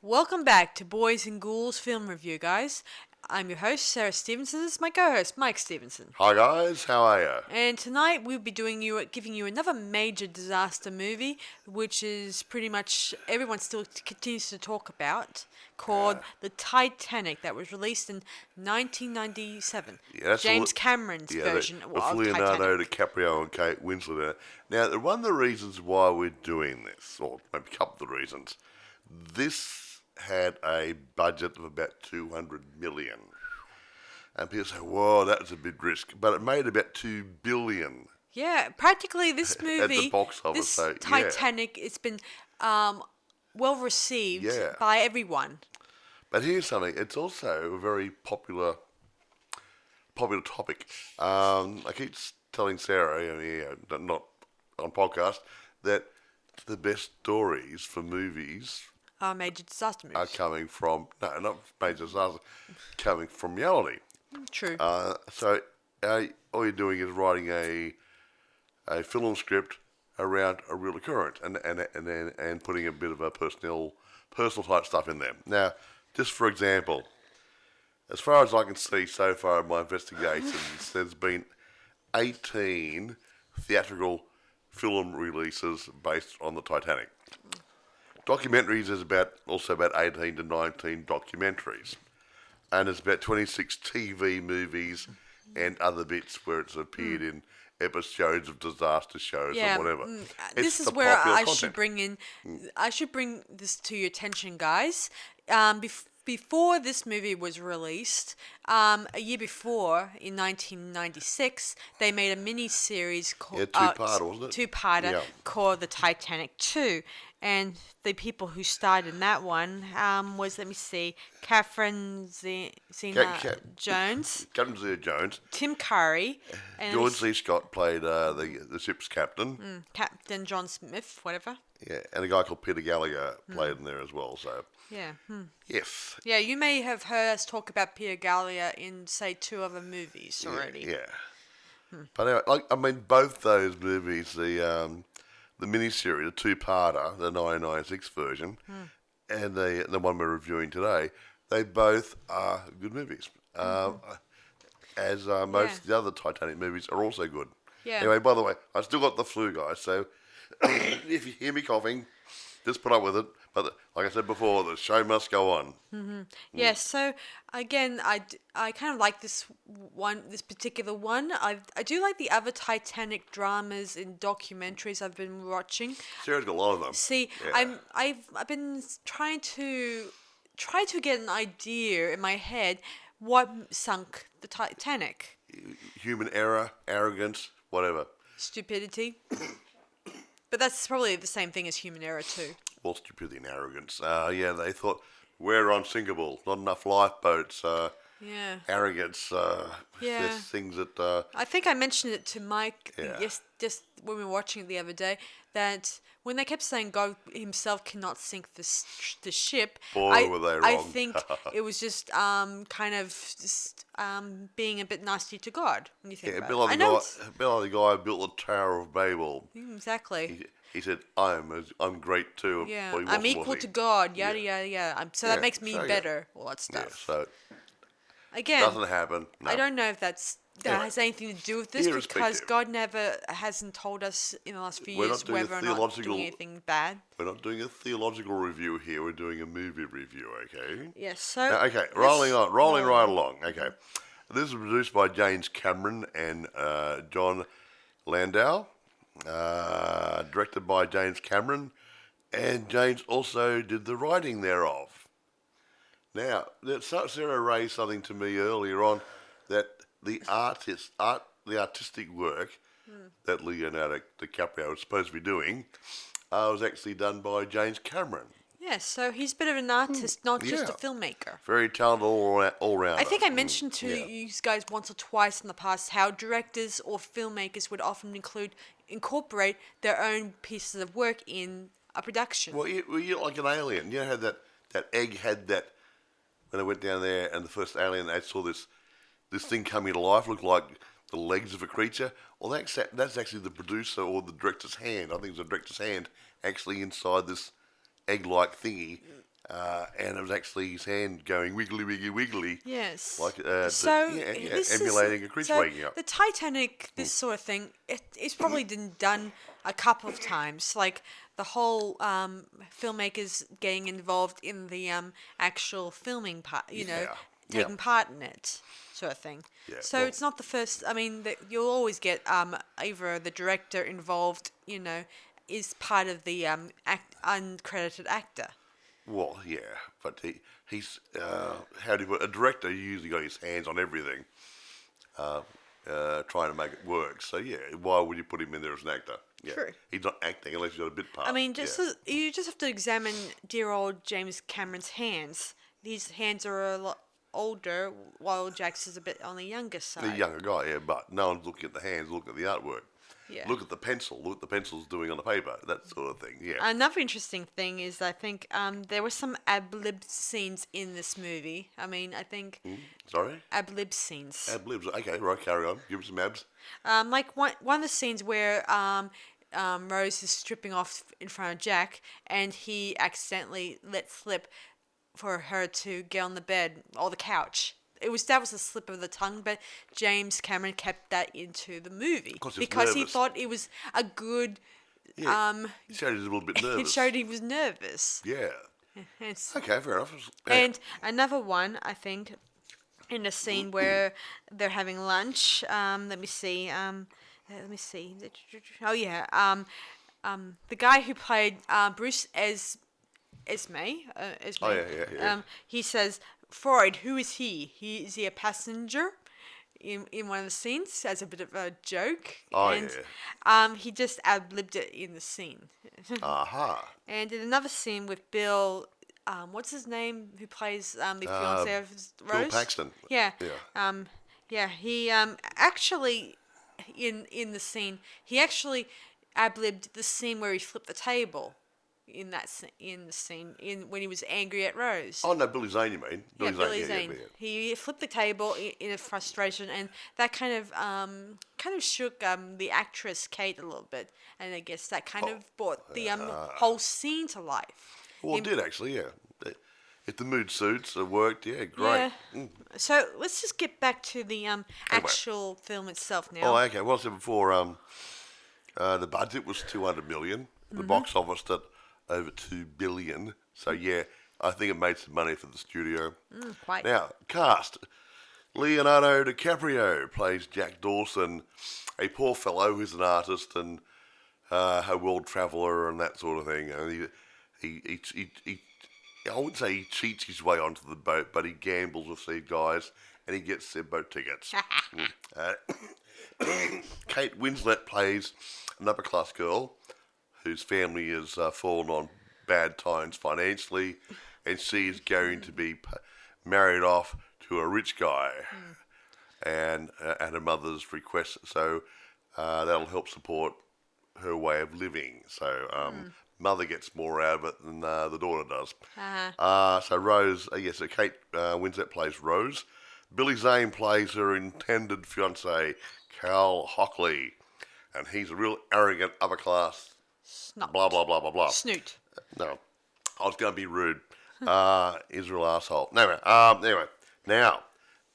Welcome back to Boys and Ghouls Film Review, guys. I'm your host, Sarah Stephenson. This is my co-host, Mike Stephenson. Hi guys, how are you? And tonight we'll be giving you another major disaster movie, which is pretty much everyone still continues to talk about, called The Titanic, that was released in 1997. Yeah, James Cameron's version with of Leonardo Titanic. DiCaprio and Kate Winslet in it. Now, one of the reasons why we're doing this, or maybe a couple of the reasons, this had a budget of about $200 million. And people say, whoa, that's a big risk. But it made about $2 billion. Yeah, practically this movie, at the box office, this Titanic, it's been well received by everyone. But here's something, it's also a very popular topic. I keep telling Sarah, not on podcast, that the best stories for movies Major disaster movies are coming from, no, not major disaster, coming from reality. True. So all you're doing is writing a film script around a real occurrence and putting a bit of a personal type stuff in there. Now, just for example, as far as I can see so far in my investigations, there's been 18 theatrical film releases based on the Titanic. Documentaries is also about 18 to 19 documentaries. And there's about 26 TV movies and other bits where it's appeared in episodes of disaster shows or whatever. This is where I should bring this to your attention, guys. Before this movie was released, a year before, in 1996, they made a mini-series called... two-parter, wasn't it? Two-parter called The Titanic 2. And the people who starred in that one was, let me see, Catherine Zeta-Jones. Catherine Zeta-Jones. Tim Curry. And George C. Scott played the ship's captain. Captain John Smith, whatever. Yeah, and a guy called Peter Gallagher played in there as well, so... Yeah. Yes. Yeah, you may have heard us talk about Peter Gallagher in, say, 2 other movies already. Yeah. But anyway, both those movies, the miniseries, the two-parter, the 1996 version, and the one we're reviewing today, they both are good movies. As most of the other Titanic movies are also good. Yeah. Anyway, by the way, I still got the flu, guys, so if you hear me coughing, just put up with it. But like I said before, the show must go on. Yeah, so again, I kind of like this particular one. I do like the other Titanic dramas and documentaries I've been watching. Sarah's got a lot of them. See, I've been trying to get an idea in my head what sunk the Titanic. Human error, arrogance, whatever. Stupidity. But that's probably the same thing as human error too. Well, stupidity and arrogance. They thought we're unsinkable, not enough lifeboats. Arrogance. There's things that. I think I mentioned it to Mike just when we were watching it the other day, that when they kept saying God himself cannot sink the ship, Boy, were they wrong. I think it was just kind of just being a bit nasty to God when you think about it. A bit like the guy who built the Tower of Babel. Exactly. He said, "I'm great too." Yeah, well, I'm equal to God. Yada yada yada. So that makes me better. All that stuff. Yeah, so again, doesn't happen. No. I don't know if that has anything to do with this, because God hasn't told us in the last few years whether or not doing anything bad. We're not doing a theological review here. We're doing a movie review. Okay. Yes. So. Okay. Rolling right along. Okay. This is produced by James Cameron and John Landau. Directed by James Cameron, and James also did the writing thereof. Now, Sarah raised something to me earlier on, that the artistic work that Leonardo DiCaprio was supposed to be doing was actually done by James Cameron. Yes, so he's a bit of an artist, not just a filmmaker. Very talented all round. I think I mentioned to you guys once or twice in the past how directors or filmmakers would often incorporate their own pieces of work in a production. Well, you're like an alien. You know how that egg had that, when I went down there and the first alien, they saw this thing coming to life, looked like the legs of a creature. Well, that's actually the producer or the director's hand. I think it's the director's hand actually inside this egg-like thingy and it was actually his hand going wiggly, wiggly, wiggly. Yes. Like, this emulating a Chris waking up. The Titanic, this sort of thing, it's probably been done a couple of times. Like the whole filmmakers getting involved in the actual filming part, taking part in it, sort of thing. Yeah, So it's not the first. I mean, you'll always get either the director involved, is part of the uncredited actor. Well, yeah, but he's how do you put a director usually got his hands on everything, trying to make it work. So yeah, why would you put him in there as an actor? Yeah. True. He's not acting unless he's got a bit part. I mean, you just have to examine dear old James Cameron's hands. These hands are a lot older, while Jack's is a bit on the younger side. The younger guy, yeah, but no one's looking at the hands, looking at the artwork. Yeah. Look at the pencil. Look what the pencil's doing on the paper. That sort of thing. Yeah. Another interesting thing is I think there were some ad-lib scenes in this movie. I mean, I think... Sorry? Ad-lib scenes. Ad-libs. Okay, right, carry on. Give us some abs. Like one of the scenes where Rose is stripping off in front of Jack and he accidentally let slip for her to get on the bed or the couch. That was a slip of the tongue, but James Cameron kept that into the movie because he thought it was a good. Yeah, he showed he was a little bit nervous. It showed he was nervous. Yeah. Okay, fair enough. Yeah. And another one, I think, in a scene where they're having lunch. Let me see. Oh yeah. The guy who played Bruce Esme. Oh yeah. He says, Freud, who is he? Is he a passenger? In one of the scenes as a bit of a joke. Oh, and, he just ad-libbed it in the scene. Aha. And in another scene with Bill, what's his name, who plays the fiancé of Rose? Bill Paxton. Yeah. He actually, in the scene, he actually ad-libbed the scene where he flipped the table. In the scene when he was angry at Rose. Oh no, Billy Zane, you mean? Billy Zane. Yeah. He flipped the table in a frustration, and that kind of shook the actress Kate a little bit, and I guess that kind of brought the whole scene to life. Well, it did actually, yeah. If the mood suits, it worked. Yeah, great. Yeah. So let's just get back to the actual film itself now. Oh, okay. Well, I said before, the budget was $200 million. The box office at over $2 billion. So yeah, I think it made some money for the studio. Quite. Now, cast. Leonardo DiCaprio plays Jack Dawson, a poor fellow who's an artist and a world traveller and that sort of thing. And he I wouldn't say he cheats his way onto the boat, but he gambles with these guys and he gets their boat tickets. Kate Winslet plays an upper class girl whose family has fallen on bad times financially, and she is going to be married off to a rich guy, and at her mother's request. So that'll help support her way of living. So mother gets more out of it than the daughter does. So Rose, so Kate Winslet plays Rose. Billy Zane plays her intended fiance, Cal Hockley, and he's a real arrogant upper class. Snot. Blah, blah, blah, blah, blah. Snoot. No, I was going to be rude. Israel asshole. Anyway, now,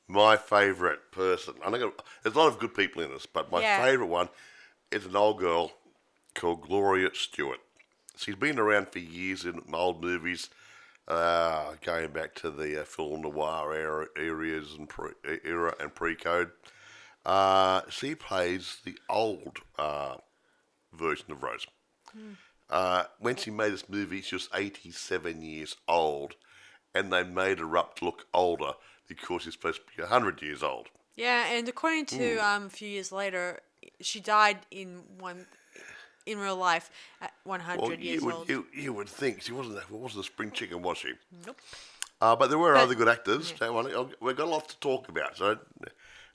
my favourite person. There's a lot of good people in this, but my favourite one is an old girl called Gloria Stewart. She's been around for years in old movies, going back to the film noir era and pre-code. She plays the old version of Rose. When she made this movie, she was 87 years old, and they made her up to look older because she's supposed to be 100 years old. Yeah, and according to a few years later, she died in real life at 100 years old. You would think she wasn't a spring chicken, was she? Nope. But there were other good actors. Yeah. We've got lots to talk about. So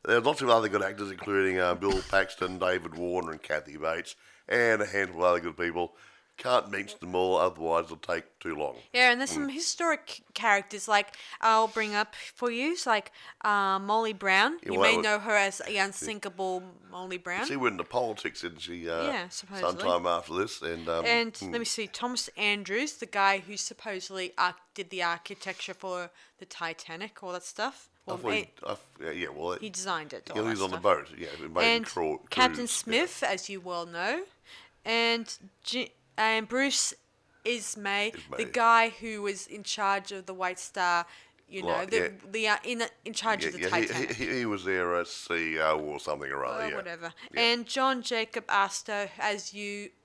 there's lots of other good actors, including Bill Paxton, David Warner, and Kathy Bates, and a handful of other good people. Can't mention them all, otherwise it'll take too long. Yeah, and there's some historic characters, like I'll bring up for you, it's like Molly Brown. Yeah, You may know her as the unsinkable Molly Brown. She went into politics, didn't she? Yeah, supposedly. Sometime after this, and let me see, Thomas Andrews, the guy who supposedly did the architecture for the Titanic, all that stuff. Well, he designed it. He was on the boat. Yeah, and Captain Smith, as you well know, and Bruce Ismay, the guy who was in charge of the White Star, in charge of the Titanic. He was there as CEO or something or other. Whatever. Yeah. And John Jacob Astor,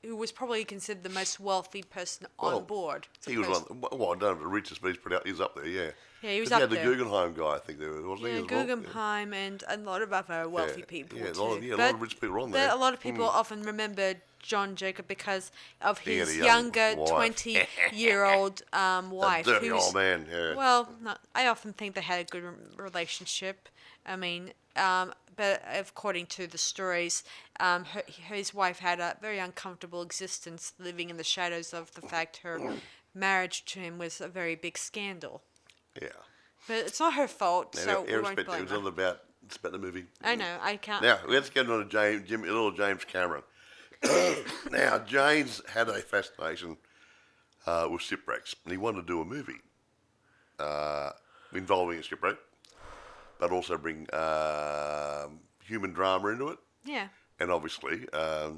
who was probably considered the most wealthy person on board. He was I don't know the richest, but he's up there. Yeah. Yeah, he was up there. He had the Guggenheim guy, I think there was, wasn't he? Yeah, Guggenheim and a lot of other wealthy people too. A lot of rich people on there. A lot of people often remember John Jacob because of his younger 20-year-old wife. That dirty old man, yeah. Well, I often think they had a good relationship. I mean, but according to the stories, his wife had a very uncomfortable existence, living in the shadows of the fact her marriage to him was a very big scandal. Yeah. But it's not her fault, so we won't blame her. It's about the movie. I know, I can't. Now, let's get on to little James Cameron. Now, James had a fascination with shipwrecks, and he wanted to do a movie involving a shipwreck, but also bring human drama into it. Yeah. And obviously, I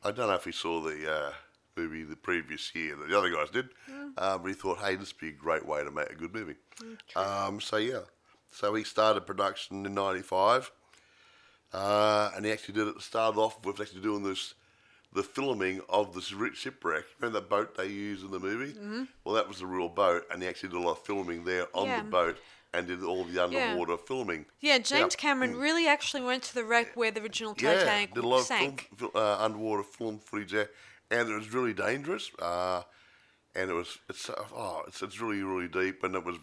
don't know if he saw the movie the previous year that the other guys did, but he thought, hey, this would be a great way to make a good movie. So he started production in 95, and he actually started off with actually doing the filming of the shipwreck. Remember that boat they used in the movie? Mm-hmm. Well, that was the real boat, and he actually did a lot of filming there on the boat and did all the underwater filming. Yeah, James Cameron really actually went to the wreck where the original Titanic did a lot sank. Of underwater film footage there. And it was really dangerous, and it's really, really deep, and it was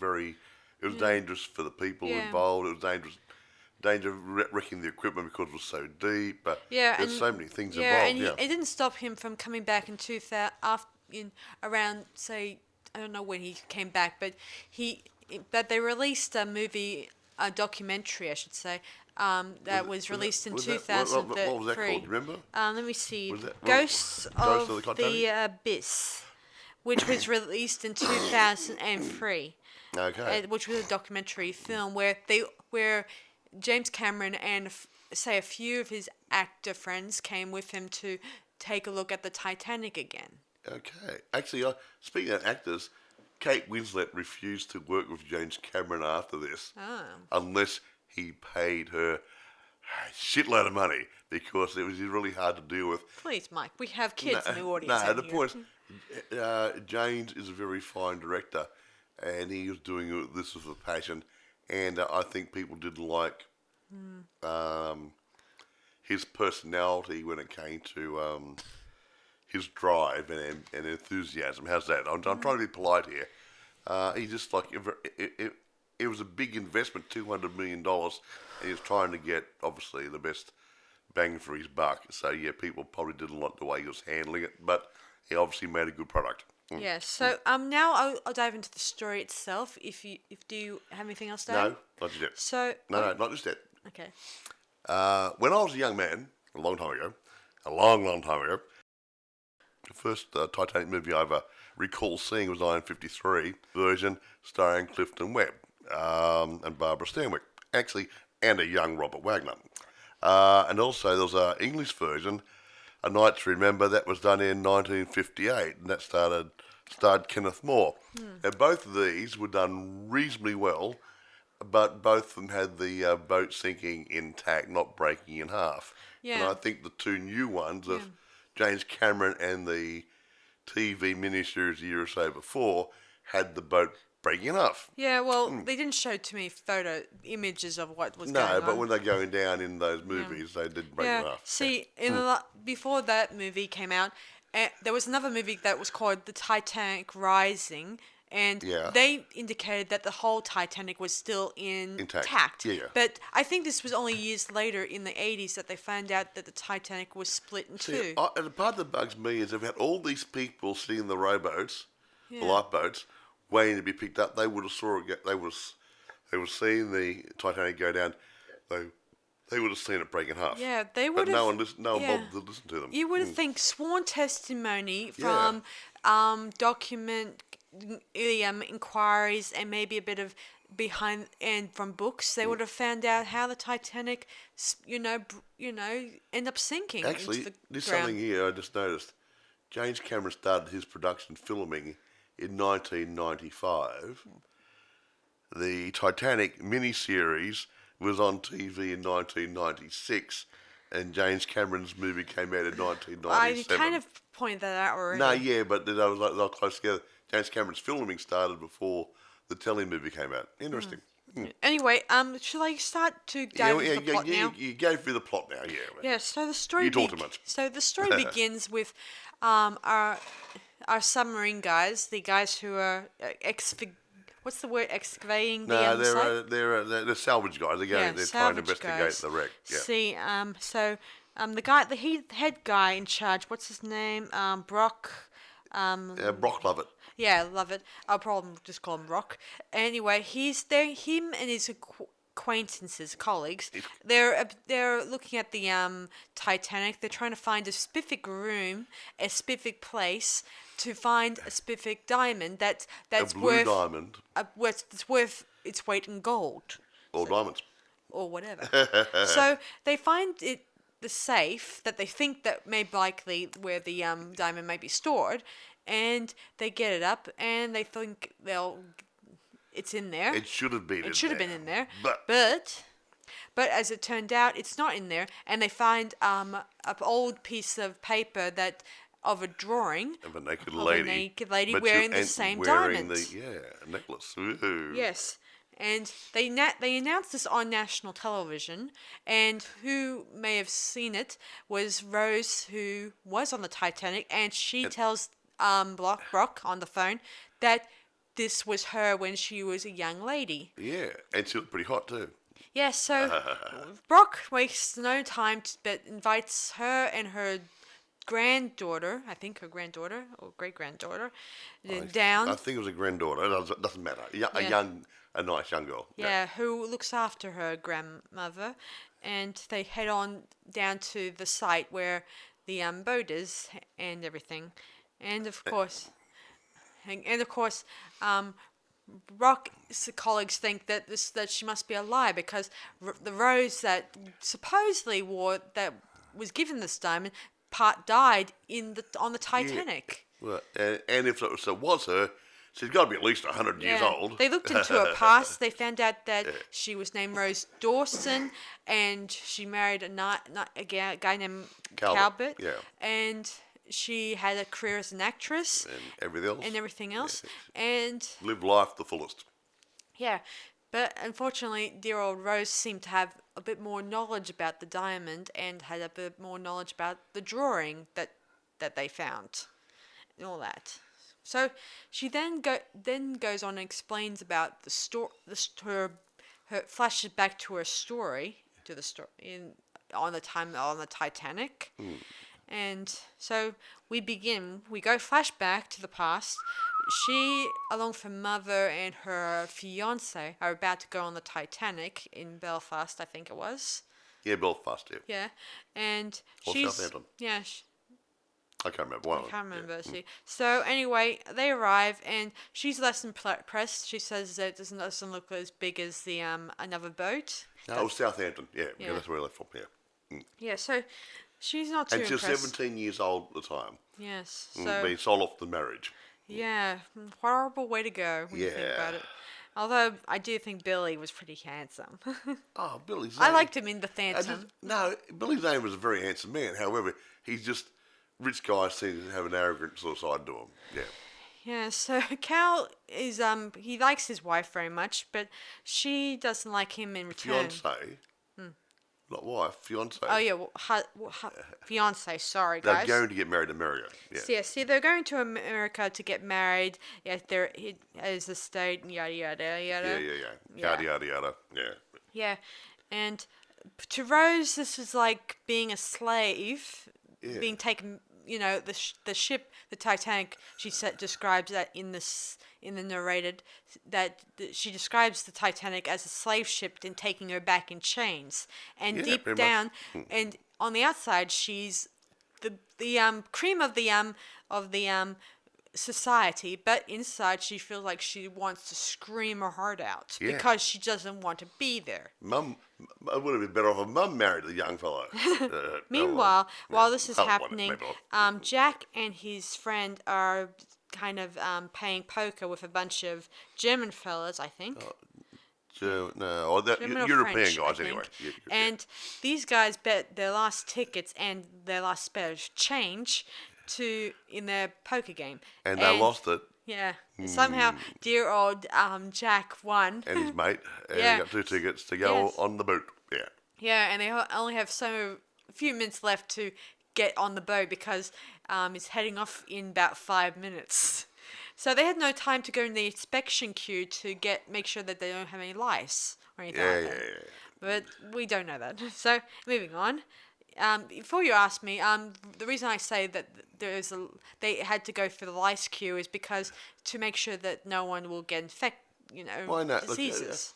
dangerous for the people involved. It was danger wrecking the equipment because it was so deep. But there's so many things involved. It didn't stop him from coming back in 2000 around, say, I don't know when he came back, but they released a documentary, I should say. That was released in 2003. What was that called? Remember? Let me see. Ghosts of the Abyss, which was released in 2003. Okay. Which was a documentary film where James Cameron and a few of his actor friends came with him to take a look at the Titanic again. Okay. Actually, speaking of actors, Kate Winslet refused to work with James Cameron after this, unless he paid her a shitload of money, because it was really hard to deal with. Please, Mike, we have kids in the audience. No, the point is, James is a very fine director, and he was doing this with a passion, and I think people didn't like his personality when it came to his drive and enthusiasm. How's that? I'm trying to be polite here. He just it was a big investment, $200 million, and he was trying to get, obviously, the best bang for his buck. So, yeah, people probably didn't like the way he was handling it, but he obviously made a good product. Yeah, so now I'll dive into the story itself. Do you have anything else to add? No, not just yet. So, no, not just yet. Okay. When I was a young man, a long time ago, the first Titanic movie I ever recall seeing was 1953 version starring Clifton Webb. And Barbara Stanwyck, actually, and a young Robert Wagner. And also there was an English version, A Night to Remember, that was done in 1958, and that starred Kenneth More. And both of these were done reasonably well, but both of them had the boat sinking intact, not breaking in half. Yeah. And I think the two new ones of James Cameron and the TV miniseries a year or so before had the boat breaking enough. Yeah, well, they didn't show too many images of what was going on. No, but when they're going down in those movies, they did break enough. See, before that movie came out, there was another movie that was called The Titanic Rising, And they indicated that the whole Titanic was still intact. Yeah. But I think this was only years later in the 80s that they found out that the Titanic was split in two. And the part that bugs me is they've had all these people sitting in the rowboats, the lifeboats, waiting to be picked up. They would have they would have seen the Titanic go down. They would have seen it break in half. Yeah, they would have. But no one bothered to listen to them. You would think sworn testimony from document inquiries and maybe a bit of behind and from books, they would have found out how the Titanic, end up sinking. Actually, into the there's ground. something here I just noticed. James Cameron started his production filming in 1995. The Titanic miniseries was on TV in 1996, and James Cameron's movie came out in 1997. I kind of pointed that out already. No, yeah, but they were close together. James Cameron's filming started before the telly movie came out. Interesting. Anyway, shall I start to dive into the plot now? You go through the plot now, yeah. Yeah, so the story... You talk too much. So the story begins with our submarine guys, the guys who are what's the word? Excavating the site? They're salvage guys. They're trying to investigate the wreck. Yeah. See, the guy, the head guy in charge, what's his name? Brock. Brock Lovett. Yeah, love it. I'll probably just call him Brock. Anyway, he's there. Him and his acquaintances, colleagues, they're looking at the Titanic. They're trying to find a specific room, a specific place to find a specific diamond that's a blue worth diamond. It's worth its weight in gold. Or diamonds. Or whatever. So they find the safe that they think that may be likely where the diamond may be stored, and they get it up, and they think it's in there. It should have been. It should have been in there. But as it turned out, it's not in there, and they find an old piece of paper of a drawing of a naked lady wearing the same diamond. A necklace. Ooh. Yes. And they announced this on national television, and who may have seen it was Rose, who was on the Titanic, and she tells Brock on the phone that this was her when she was a young lady. Yeah, and she looked pretty hot too. Yeah, so Brock wastes no time but invites her and her granddaughter, I think her granddaughter or great-granddaughter, down. I think it was a granddaughter. It doesn't matter. A nice young girl. Yeah, who looks after her grandmother, and they head on down to the site where the boat is and everything, and of course, Brock's colleagues think that she must be a lie because the Rose that supposedly was given this diamond died on the Titanic. Yeah. Well, and if it was her, she's got to be at least 100 years old. They looked into her past. They found out that she was named Rose Dawson, and she married a guy named Calvert. Yeah. And she had a career as an actress. And everything else. Yeah. And live life the fullest. Yeah. But unfortunately, dear old Rose seemed to have a bit more knowledge about the diamond and had a bit more knowledge about the drawing that they found and all that. So she then goes on and explains about the story. Her flashes back to her story on the Titanic, and so we go flashback to the past. She, along with her mother and her fiance, are about to go on the Titanic in Belfast, I think it was. Yeah, Belfast, yeah. Yeah, and Southampton. Yeah. I can't remember. I can't remember. Yeah. See. So anyway, they arrive, and she's less impressed. She says that it doesn't look as big as the another boat. No, it was Southampton. Yeah, that's where they left from. Yeah. Yeah. So she's not too impressed. And she's 17 years old at the time. Yes. So being sold off the marriage. Yeah, horrible way to go when you think about it. Although I do think Billy was pretty handsome. Oh, Billy Zane. I liked him in The Phantom. Billy Zane was a very handsome man. However, he's just rich guys seem to have an arrogant sort of side to him. Yeah. Yeah. So Cal is he likes his wife very much, but she doesn't like him in return. Fiance. Not wife, fiance. Oh yeah, fiance. Sorry, They're guys. going to get married in America. Yeah. So, yeah, see, they're going to America to get married. Yeah, they're as a state. Yada yada yada. Yeah. Yada yada yada. Yeah. Yeah, and to Rose, this is like being a slave, being taken. You know, the ship, the Titanic. She describes that in the narrated that she describes the Titanic as a slave ship and taking her back in chains. And deep down, and on the outside, she's the cream of the society, but inside she feels like she wants to scream her heart out because she doesn't want to be there. Mum, it would have been better off if Mum married the young fellow. Meanwhile, while this is happening, Jack and his friend are kind of playing poker with a bunch of German fellas, I think. European French, guys anyway. And these guys bet their last tickets and their last spare change in their poker game. And they lost it. Yeah. Somehow, dear old Jack won. And his mate. And he got 2 tickets to go on the boat. Yeah. Yeah, and they only have a few minutes left to get on the boat because it's heading off in about 5 minutes. So they had no time to go in the inspection queue to make sure that they don't have any lice or anything like that. Yeah. But we don't know that. So moving on. Before you ask me, the reason I say that they had to go for the lice queue is because to make sure that no one will get diseases.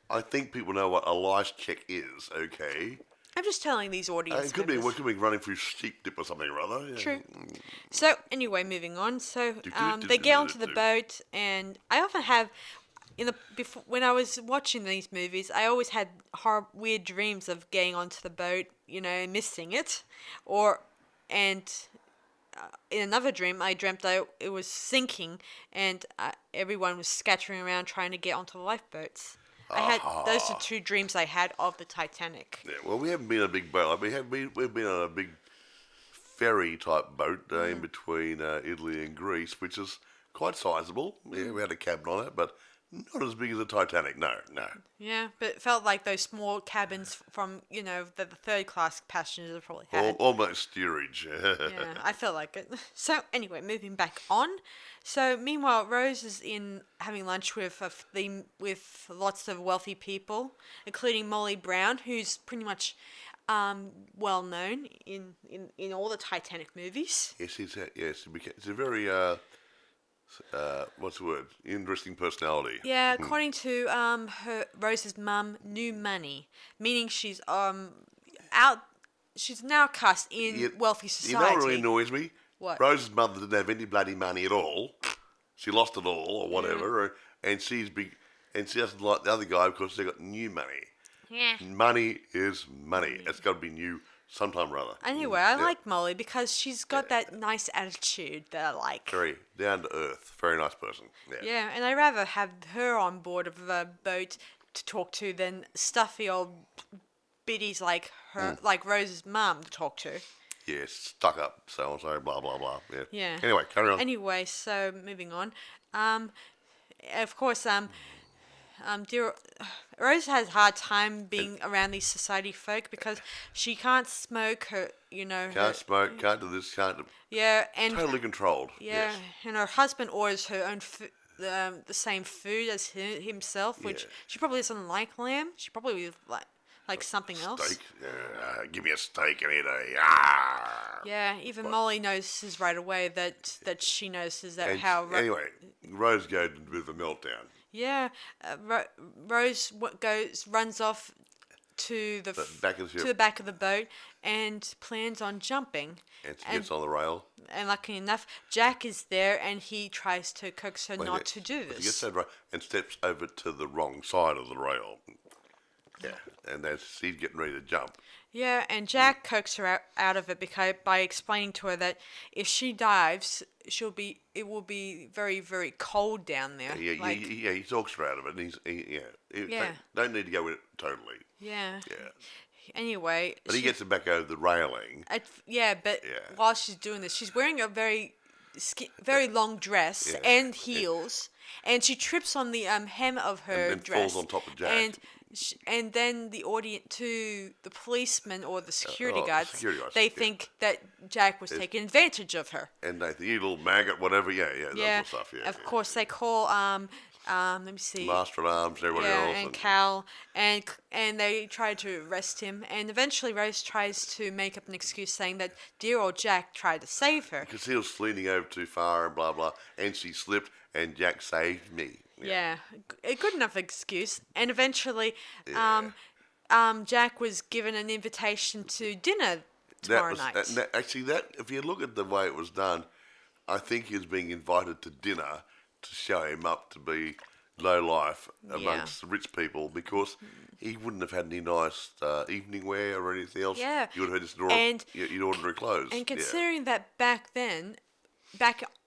I think people know what a lice check is. Okay. I'm just telling these audience. It could be running through sheep dip or something or other. Yeah. True. So anyway, moving on. So they get onto the boat, and I often have. When I was watching these movies, I always had weird dreams of getting onto the boat, missing it, in another dream I dreamt that it was sinking and everyone was scattering around trying to get onto the lifeboats. Those are 2 dreams I had of the Titanic. Yeah, well, we haven't been on a big boat. We've been on a big ferry type boat in between Italy and Greece, which is quite sizable. Yeah, we had a cabin on it, but not as big as the Titanic, no. Yeah, but it felt like those small cabins from, that the third class passengers probably had. Almost steerage. Yeah, I felt like it. So, anyway, moving back on. So, meanwhile, Rose is having lunch with lots of wealthy people, including Molly Brown, who's pretty much well known in all the Titanic movies. Yes, it's a very... what's the word? Interesting personality. Yeah, according to Rose's mum, new money, meaning she's she's now cast in wealthy society. You know what really annoys me? What? Rose's mother didn't have any bloody money at all. She lost it all or whatever, and she's big, and she doesn't like the other guy because they got new money. Yeah. Money is money. It's got to be new. Sometime rather. Anyway, I like Molly because she's got that nice attitude that I like. Very down to earth. Very nice person. Yeah, and I'd rather have her on board of a boat to talk to than stuffy old biddies like her, like Rose's mum to talk to. Yeah, stuck up, so and so, blah blah blah. Yeah. Anyway, carry on. Anyway, so moving on. Of course, dear Rose has a hard time being around these society folk because she can't smoke Can't smoke, can't do this, can't do... Yeah, and... Totally controlled. Yeah, and her husband orders her own the same food as himself, which she probably doesn't like lamb. She probably would like something else. Steak? Give me a steak any day. Yeah, even Molly notices right away that she notices that Anyway, Rose goes with a meltdown. Yeah, Rose runs off to the back of the boat and plans on jumping. And she gets on the rail. And lucky enough, Jack is there and he tries to coax her not to do this. She gets that right and steps over to the wrong side of the rail. Yeah, and she's getting ready to jump. Yeah, and Jack coaxes her out of it by explaining to her that if she dives, it will be very, very cold down there. Yeah, he talks her out of it. And don't need to go with it totally. Yeah. Yeah. Anyway. But he gets her back over the railing. While she's doing this, she's wearing a very long dress and heels, and she trips on the hem of her and dress. falls on top of Jack. And and then the audience to the policeman or the security guards, they think that Jack was taking advantage of her. And they think, you little maggot, whatever, that sort of stuff, Of course, they call, let me see. Master at Arms, everybody else. And Cal, and they try to arrest him, and eventually Rose tries to make up an excuse saying that dear old Jack tried to save her. Because he was leaning over too far and blah, blah, and she slipped, and Jack saved me. Yeah, a good enough excuse. And eventually, Jack was given an invitation to dinner tomorrow night. Actually, if you look at the way it was done, I think he was being invited to dinner to show him up to be low life amongst the rich people, because he wouldn't have had any nice evening wear or anything else. Yeah. You would have had just ordinary clothes. And considering that back then,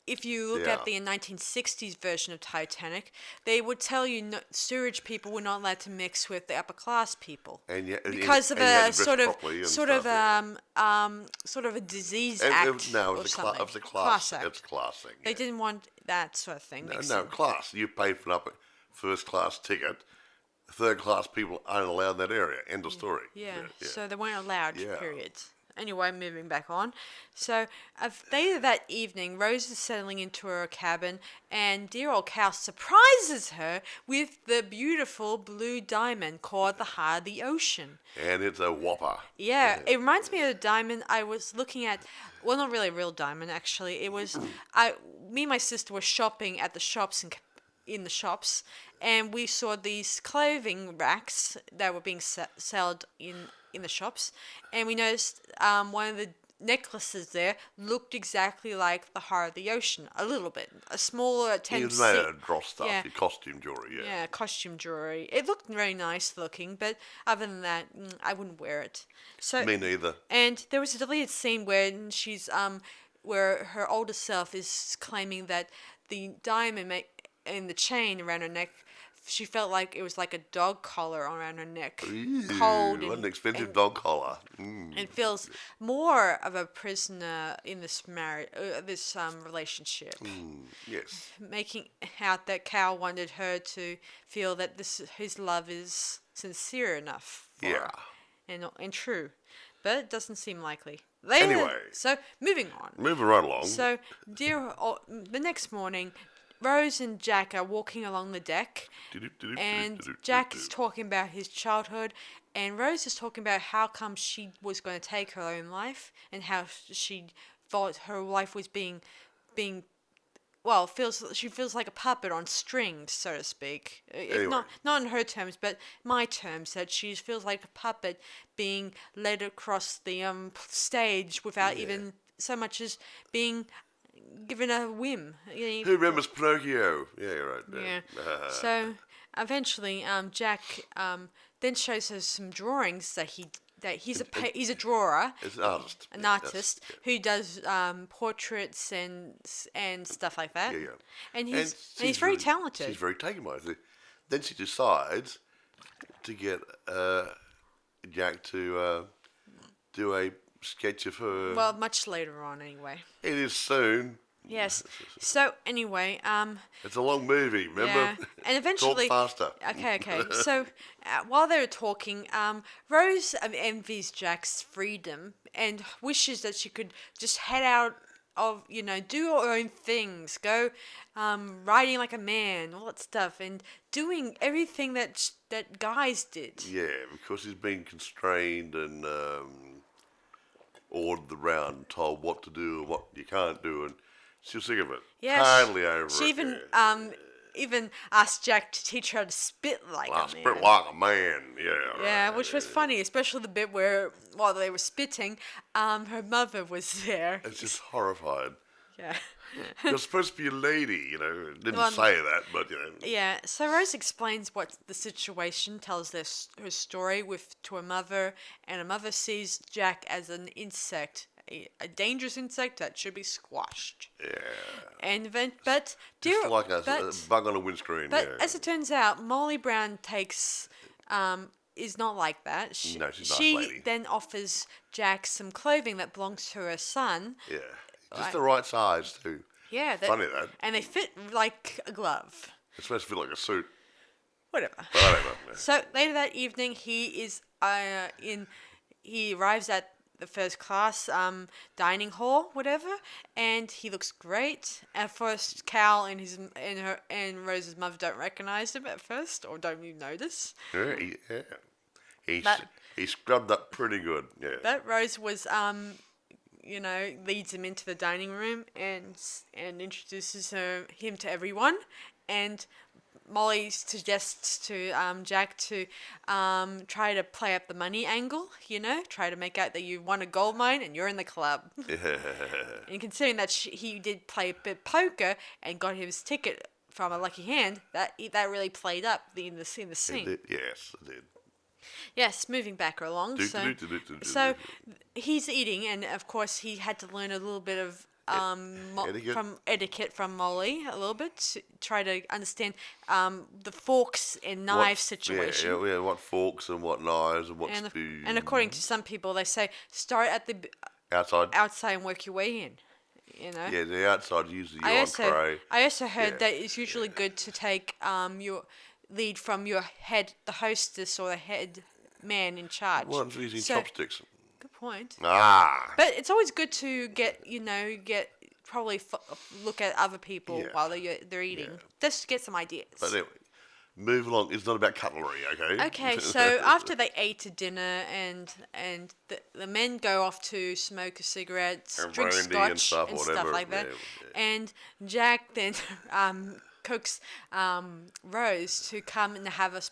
if you look at the 1960s version of Titanic, they would tell you steerage people were not allowed to mix with the upper class people, because of a sort of a disease act. No, it was a class act. It's class thing. They didn't want that sort of thing. No, class. You paid for an upper first class ticket. Third class people aren't allowed in that area. End of story. Yeah. So they weren't allowed. Period. Anyway, moving back on. So, later that evening, Rose is settling into her cabin, and dear old Cal surprises her with the beautiful blue diamond called the Heart of the Ocean. And it's a whopper. Yeah, it reminds me of the diamond I was looking at. Well, not really a real diamond, actually. It was, me and my sister were shopping at the shops in the shops, and we saw these clothing racks that were being sold in the shops, and we noticed one of the necklaces there looked exactly like the Heart of the Ocean, a little bit, a smaller. It was made out of dross stuff, costume jewelry. Yeah, costume jewelry. It looked very nice looking, but other than that, I wouldn't wear it. So me neither. And there was a deleted scene where she's where her older self is claiming that the diamond in the chain around her neck, she felt like it was like a dog collar around her neck. Ooh, cold. What an expensive dog collar. And feels more of a prisoner in this relationship. Yes. Making out that Cal wanted her to feel that his love is sincere enough for her and true. But it doesn't seem likely. Anyway. So, moving on. Moving right along. So, the next morning, Rose and Jack are walking along the deck, and Jack is talking about his childhood, and Rose is talking about how come she was going to take her own life, and how she thought her life was being she feels like a puppet on strings, so to speak. Anyway. Not in her terms, but my terms, that she feels like a puppet being led across the stage without even so much as being given a whim. Who remembers Pinocchio? Yeah, you're right. Yeah. So eventually, Jack then shows her some drawings that he's a drawer. He's an artist. Who does portraits and stuff like that. Yeah. And he's very talented. She's very taken by it. Then she decides to get Jack to do a sketch of her. Well, much later on, anyway. It is soon. Yes. So anyway, it's a long movie. Remember? Yeah. And eventually, talk faster. Okay. So while they were talking, Rose envies Jack's freedom and wishes that she could just head out do her own things, go riding like a man, all that stuff, and doing everything that guys did. Yeah, because he's been constrained and ordered around, told what to do and what you can't do, and she was sick of it. Yeah, totally over it. She even asked Jack to teach her how to spit like a man. Spit like a man, yeah. Yeah, which was funny, especially the bit where, while they were spitting, her mother was there. It's just horrified. Yeah. You're supposed to be a lady, Didn't say that, but, Yeah, so Rose explains what the situation, tells her story to her mother, and her mother sees Jack as an insect, a dangerous insect that should be squashed. Yeah. And then, just like a bug on a windscreen. But as it turns out, Molly Brown is not like that. No, she's not. She then offers Jack some clothing that belongs to her son. Yeah. Just the right size, too. Yeah. Funny, that. And they fit like a glove. It's supposed to feel like a suit. Whatever. Yeah. So later that evening, he arrives at the first class dining hall, whatever, and he looks great. At first, Cal and Rose's mother don't recognize him at first, or don't even notice. Yeah. He scrubbed up pretty good. Yeah. But Rose was leads him into the dining room and introduces him to everyone, and Molly suggests to Jack to try to play up the money angle, try to make out that you won a gold mine and you're in the club. And considering that he did play a bit of poker and got his ticket from a lucky hand, that really played up in the scene. Yes, it did. Yes, moving back along. So he's eating, and of course he had to learn a little bit of etiquette from Molly, a little bit, to try to understand the forks and knives situation. Yeah, what forks and what knives and what spoons. And according to some people, they say start at the outside and work your way in. Yeah, the outside usually your entree. I also heard that it's usually good to take your lead from your head, the hostess or the head man in charge. Well, I'm using chopsticks. Good point. But it's always good to probably look at other people while they're eating, just to get some ideas. But anyway, move along. It's not about cutlery, okay? Okay, so after they ate dinner and the men go off to smoke a cigarette, drink scotch and stuff like that, and Jack then cooks Rose to come and have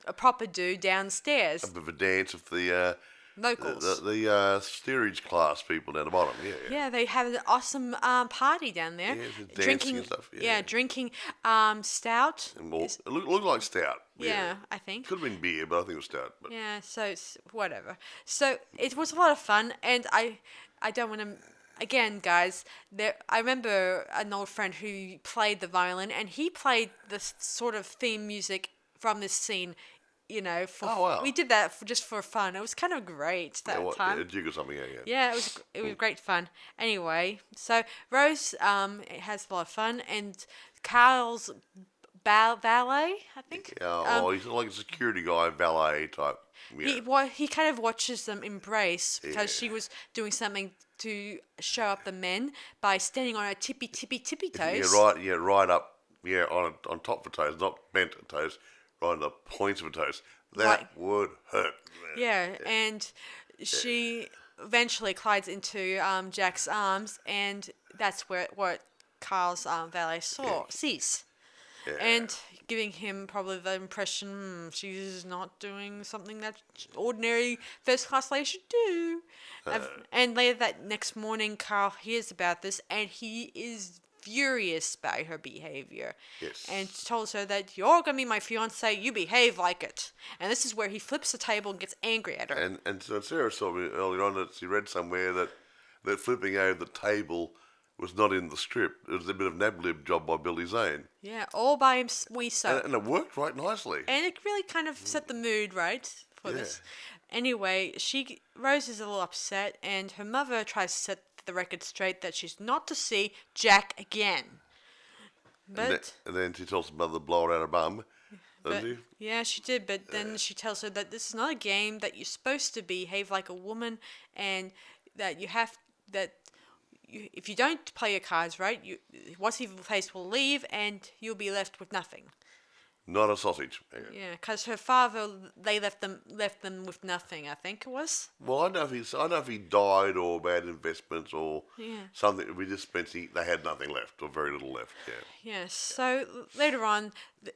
a proper do downstairs. A bit of a dance with the locals. The steerage class people down the bottom. Yeah, they have an awesome party down there. Yeah, drinking and stuff. Yeah, drinking stout. It looked like stout. Yeah, I think. Could have been beer, but I think it was stout. But. Yeah, so it's whatever. So it was a lot of fun, and I don't want to. Again, guys, I remember an old friend who played the violin, and he played the sort of theme music from this scene. Wow. We did that just for fun. It was kind of great that time. A jig or something, yeah. Yeah, it was great fun. Anyway, so Rose has a lot of fun, and Carl's valet, I think. He's like a security guy, valet type. Yeah. He kind of watches them embrace because she was doing something to show up the men by standing on her tippy toes. Right up, on top of her toes, not bent toes, right on the points of her toes. That would hurt. Yeah, and she eventually glides into Jack's arms, and that's what Carl's valet sees. Yeah. And giving him probably the impression she's not doing something that ordinary first-class lady should do. And later that next morning, Carl hears about this, and he is furious by her behavior. Yes. And tells her that you're going to be my fiance, you behave like it. And this is where he flips the table and gets angry at her. And so Sarah told me earlier on that she read somewhere that flipping over the table was not in the script. It was a bit of an ad-lib job by Billy Zane. Yeah, all by himself. And it worked right nicely. And it really kind of set the mood, right, for this. Anyway, Rose is a little upset, and her mother tries to set the record straight that she's not to see Jack again. But and then she tells her mother to blow it out her bum. Yeah, she did. But then she tells her that this is not a game, that you're supposed to behave like a woman, and that if you don't play your cards right, what's evil face will leave, and you'll be left with nothing. Not a sausage. Yeah, because her father, they left them with nothing. I think it was. Well, I don't know if he died or bad investments or something. We just meant they had nothing left or very little left. Yeah. Yeah. So later on,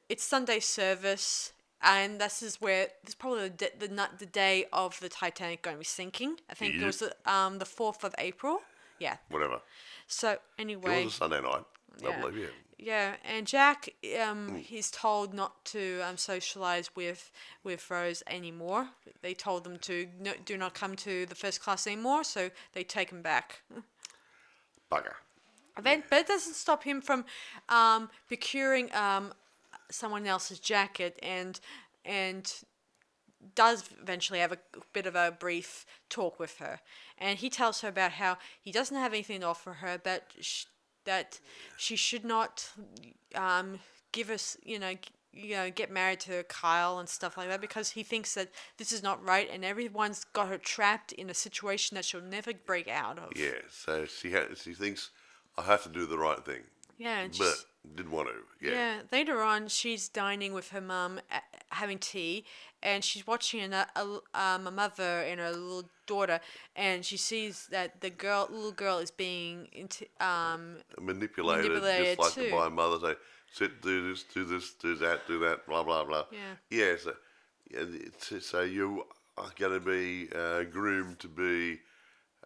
it's Sunday service, and this is probably the day of the Titanic going to be sinking. I think it was the 4th of April. Yeah. Whatever. So anyway. It was a Sunday night, I believe. Yeah. Yeah, and Jack, he's told not to socialise with Rose anymore. They told them to do not come to the first class anymore, so they take him back. Bugger. But it doesn't stop him from procuring someone else's jacket and does eventually have a bit of a brief talk with her. And he tells her about how he doesn't have anything to offer her, but that she should not give us, get married to Kyle and stuff like that because he thinks that this is not right and everyone's got her trapped in a situation that she'll never break out of. Yeah, so she thinks, I have to do the right thing. Yeah, and but didn't want to. Yeah. Later on, she's dining with her mum, having tea, and she's watching a mother and her little daughter, and she sees that the little girl is being manipulated just like too. by a mother. Say, sit, do this, do that, blah blah blah. Yeah. So you are going to be groomed to be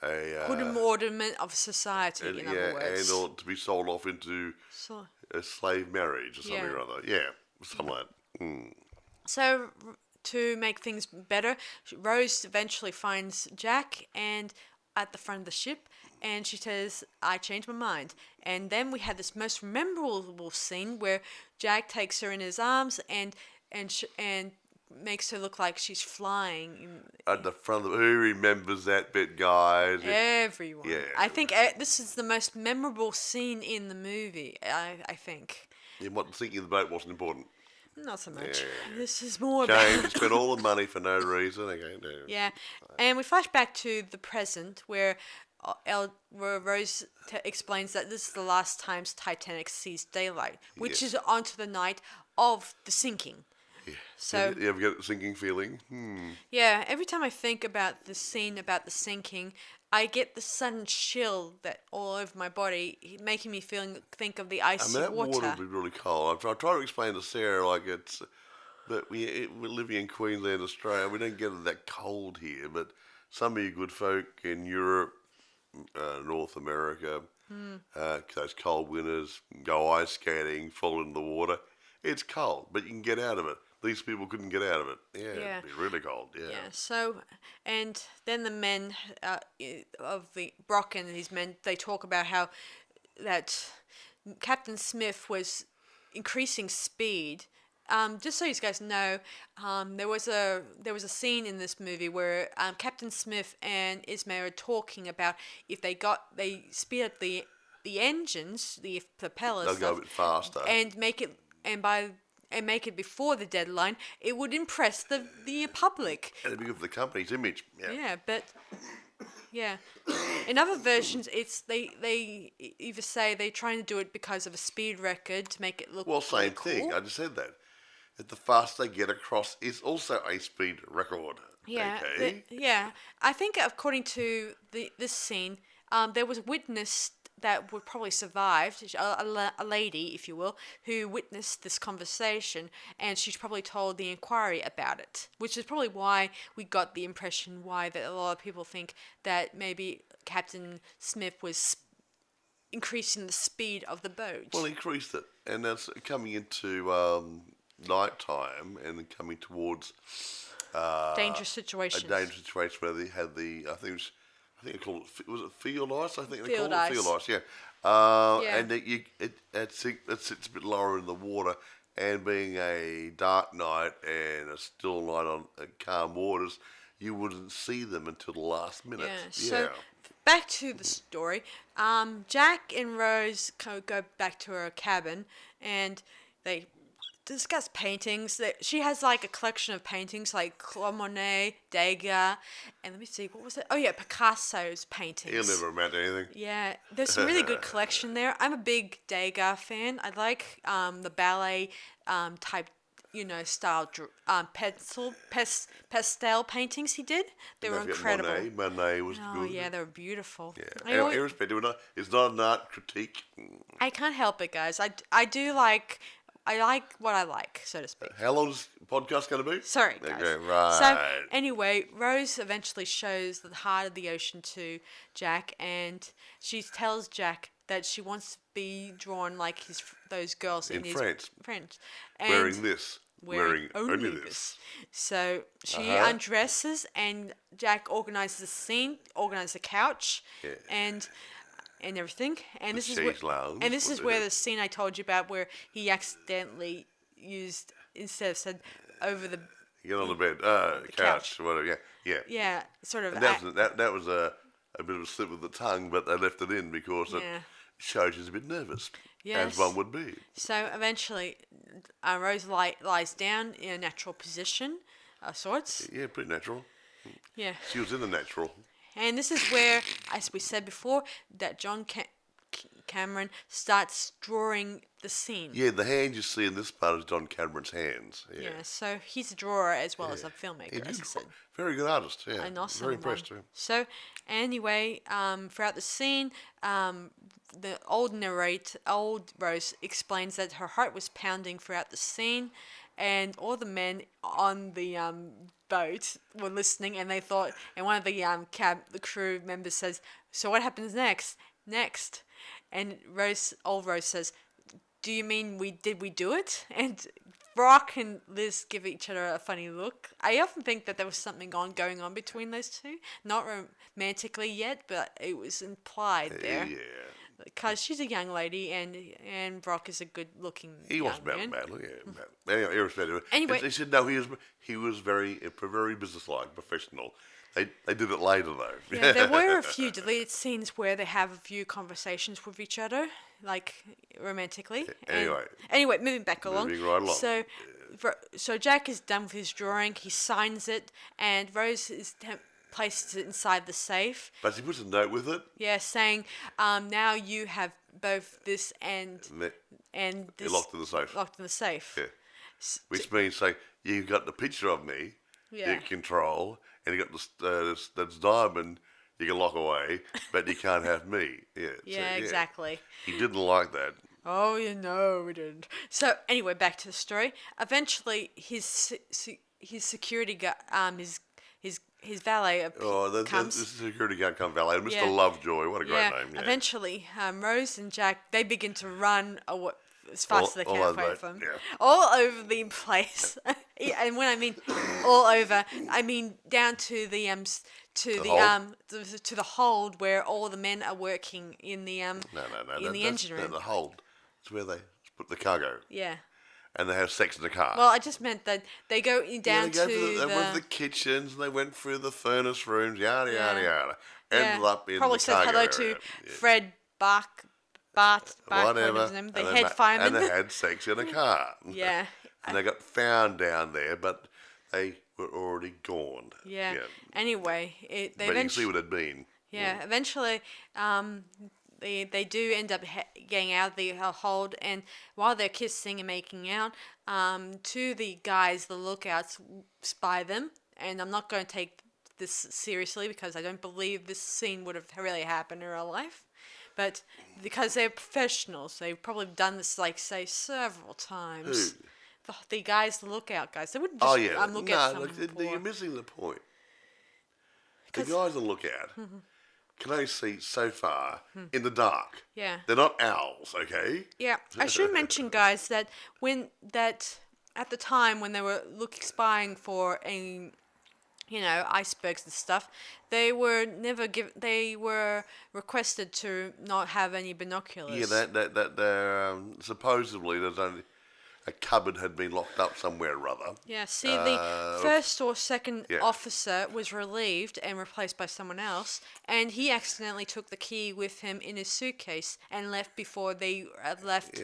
a good ornament of society, in other words. And or to be sold off into a slave marriage or something or other. Yeah, something like that. So, to make things better, Rose eventually finds Jack and at the front of the ship, and she says, I changed my mind. And then we had this most memorable scene where Jack takes her in his arms and makes her look like she's flying. At the front of who remembers that bit, guys? Everyone. Yeah. I think this is the most memorable scene in the movie, I think. Yeah, what, thinking the boat wasn't important? Not so much. Yeah. This is more James spent all the money for no reason. Okay, no. Yeah. And we flash back to the present where Rose explains that this is the last time Titanic sees daylight, which is onto the night of the sinking. Yeah. So you ever get a sinking feeling? Yeah, every time I think about the scene about the sinking, I get the sudden chill that all over my body, making me think of the icy that water. water would be really cold. I try to explain to Sarah that we're living in Queensland, Australia. We don't get it that cold here, but some of you good folk in Europe, North America, those cold winters, go ice skating, fall into the water. It's cold, but you can get out of it. These people couldn't get out of it. Yeah, it'd be really cold. Yeah. Yeah. So, and then the men of the Brock and his men, they talk about how that Captain Smith was increasing speed. Just so you guys know, there was a scene in this movie where Captain Smith and Ismay are talking about if they speed up the engines, the propellers, they'll go a bit faster and make it before the deadline, it would impress the public. And it'd be good for the company's image. Yeah, but in other versions, it's they either say they're trying to do it because of a speed record to make it look same cool. thing. I just said that. That the faster they get across is also a speed record. Yeah, okay. I think according to this scene, there was a witness that would probably survive, a lady, if you will, who witnessed this conversation, and she's probably told the inquiry about it, which is probably why we got the impression that a lot of people think that maybe Captain Smith was increasing the speed of the boat. Well, he increased it, and that's coming into night time and coming towards dangerous situations. A dangerous situation where they had I think they called it, was it field ice? I think they called ice. it field ice, And it sits a bit lower in the water, and being a dark night and a still night on calm waters, you wouldn't see them until the last minute. Yeah. So back to the story. Jack and Rose go back to her cabin, and they discuss paintings. She has like a collection of paintings like Claude Monet, Degas, and let me see, what was it? Oh yeah, Picasso's paintings. He'll never amount to anything. Yeah, there's some really good collection there. I'm a big Degas fan. I like the ballet type, style pastel paintings he did. They were incredible. Monet was good. Oh yeah, they were beautiful. Yeah, irrespective, it's not an art critique. I can't help it, guys. I do like. I like what I like, so to speak. How long is the podcast going to be? Sorry, guys. Okay, right. So, anyway, Rose eventually shows the heart of the ocean to Jack, and she tells Jack that she wants to be drawn like those girls in his French. And wearing this. Wearing only this. So, she undresses, and Jack organizes the scene, organizes the couch, and everything, and this is where the scene I told you about, where he accidentally used, instead of said over the get on the bed, couch, whatever, sort of. And that was a bit of a slip of the tongue, but they left it in because shows she's a bit nervous, Yes. as one would be. So eventually, Rose lies down in a natural position of sorts. Yeah, pretty natural. Yeah. She was in the natural. And this is where, as we said before, that John Cameron starts drawing the scene. Yeah, the hand you see in this part is John Cameron's hands. Yeah, So he's a drawer as well as a filmmaker, as I said. Very good artist, yeah. An awesome Very impressed, one. yeah. So, anyway, throughout the scene, the old Rose explains that her heart was pounding throughout the scene, and all the men on the boat were listening, and they thought, and one of the crew members says, "So what happens next?" And old Rose says, "Do you mean we do it?" And Brock and Liz give each other a funny look. I often think that there was something going on between those two. Not romantically yet, but it was implied there. Yeah. Because she's a young lady and Brock is a good-looking He young wasn't man. bad, yeah. Anyway, irrespective. Anyway. He said no, he was very businesslike, professional. They did it later though. Yeah, there were a few deleted scenes where they have a few conversations with each other, like romantically. Anyway, moving right along. So Jack is done with his drawing. He signs it, and Rose places it inside the safe. But he puts a note with it. Yeah, saying, now you have both this and this locked in the safe. Locked in the safe. Yeah. Which means saying you've got the picture of me. Yeah. You control, and you got this diamond you can lock away, but you can't have me. Yeah. Yeah, exactly. He didn't like that. Oh, we didn't. So anyway, back to the story. Eventually, his security guard, his valet comes. The security guard comes valet. Mr. Lovejoy, what a great name. Yeah. Eventually, Rose and Jack, they begin to run as fast as they can away from him. Yeah. All over the place. And when I mean all over, I mean down to the hold where all the men are working in the engine room. The hold. It's where they put the cargo. Yeah. And they have sex in the car. Well, I just meant that they go down to they went to the kitchens, and they went through the furnace rooms, yada, yada. Ended up in probably the said cargo hello area. to Fred Bart, whatever. The head fireman. And they had sex in a car. Yeah. And they got found down there, but they were already gone. Yeah. Anyway, but you can see what it'd been. Yeah. Eventually, they do end up getting out of the hold, and while they're kissing and making out, two of the guys, the lookouts, spy them. And I'm not going to take this seriously because I don't believe this scene would have really happened in real life. But because they're professionals, they've probably done this, several times. Who? The guys, the lookout guys. They wouldn't just look at someone you're missing the point. The guys on lookout can only see so far in the dark. Yeah. They're not owls, okay? Yeah. I should mention, guys, that at the time when they were spying for icebergs and stuff, they were requested to not have any binoculars. Yeah, that supposedly there's only a cupboard had been locked up somewhere or other. Yeah, see, the first or second officer was relieved and replaced by someone else, and he accidentally took the key with him in his suitcase and left before they left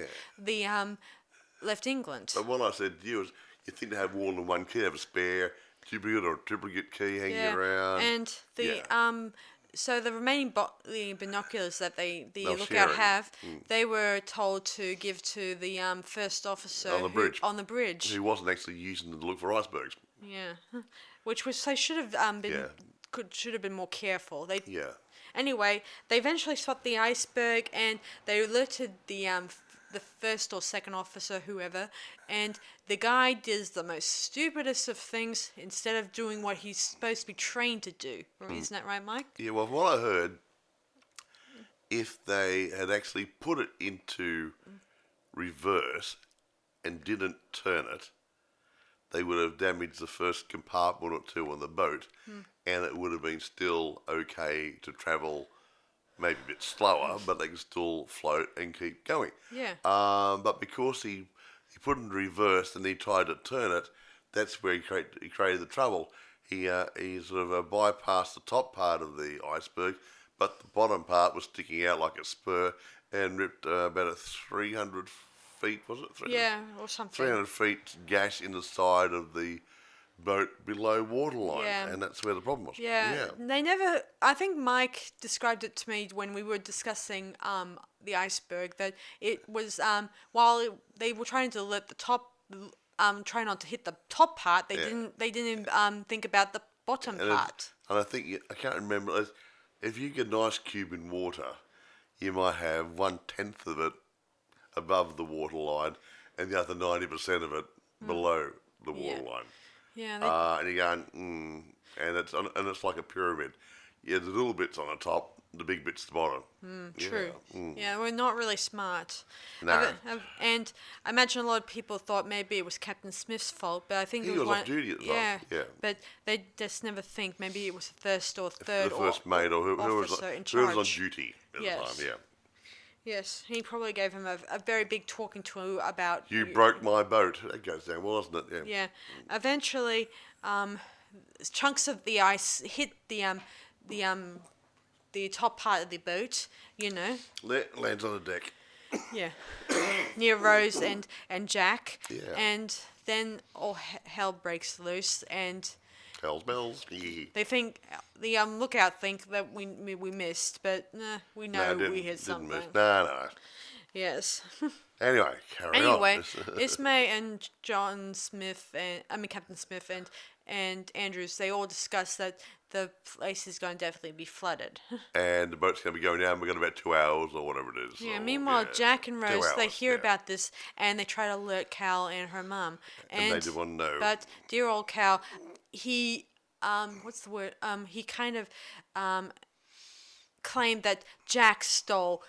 left England. But what I said to you is, you think they have more than one key, have a spare duplicate or triplicate key hanging around. And so the remaining binoculars that the lookout have, they were told to give to the first officer on the bridge. Who wasn't actually using them to look for icebergs. Yeah, which was they should have should have been more careful. Anyway, they eventually spot the iceberg and they alerted the first or second officer, whoever, and the guy does the most stupidest of things instead of doing what he's supposed to be trained to do. Isn't that right, Mike? Yeah, well, from what I heard, if they had actually put it into reverse and didn't turn it, they would have damaged the first compartment or two on the boat, and it would have been still okay to travel maybe a bit slower, but they can still float and keep going. Yeah. But because he put it in reverse and he tried to turn it, that's where he created the trouble. He sort of bypassed the top part of the iceberg, but the bottom part was sticking out like a spur and ripped about a 300 feet, was it? 300, Yeah, or something. 300 feet gash in the side of the boat below waterline, and that's where the problem was. Yeah, they never. I think Mike described it to me when we were discussing the iceberg that it was while they were trying to let the top try not to hit the top part, they didn't think about the bottom part. And I think I can't remember if you get an ice cube in water, you might have 1/10 of it above the waterline and the other 90% of it below the waterline. Yeah, and you're going, and it's like a pyramid. Yeah, the little bits on the top, the big bits at the bottom. True. Yeah, we're not really smart. No. And I imagine a lot of people thought maybe it was Captain Smith's fault, but I think He it was was off duty at the time. Yeah. But they just never think maybe it was the first or third the first mate or who was in charge. on duty at the time. Yeah. Yes, he probably gave him a very big talking to about... You broke my boat. That goes down, wasn't it? Yeah. Yeah. Eventually, chunks of the ice hit the top part of the boat, Lands on the deck. Yeah. Near Rose and Jack. Yeah. And then all hell breaks loose and... Hell's bells. They think the lookout think that we missed, but we know we hit something. Didn't miss. No. Yes. Anyway, carry on. Ismay and Captain Smith and Andrews, they all discuss that the place is going to definitely be flooded. And the boat's going to be going down. We've got about 2 hours or whatever it is. Yeah. Meanwhile, Jack and Rose, they hear about this and they try to alert Cal and her mum. And they didn't want to know. But dear old Cal, he what's the word? He kind of claimed that Jack stole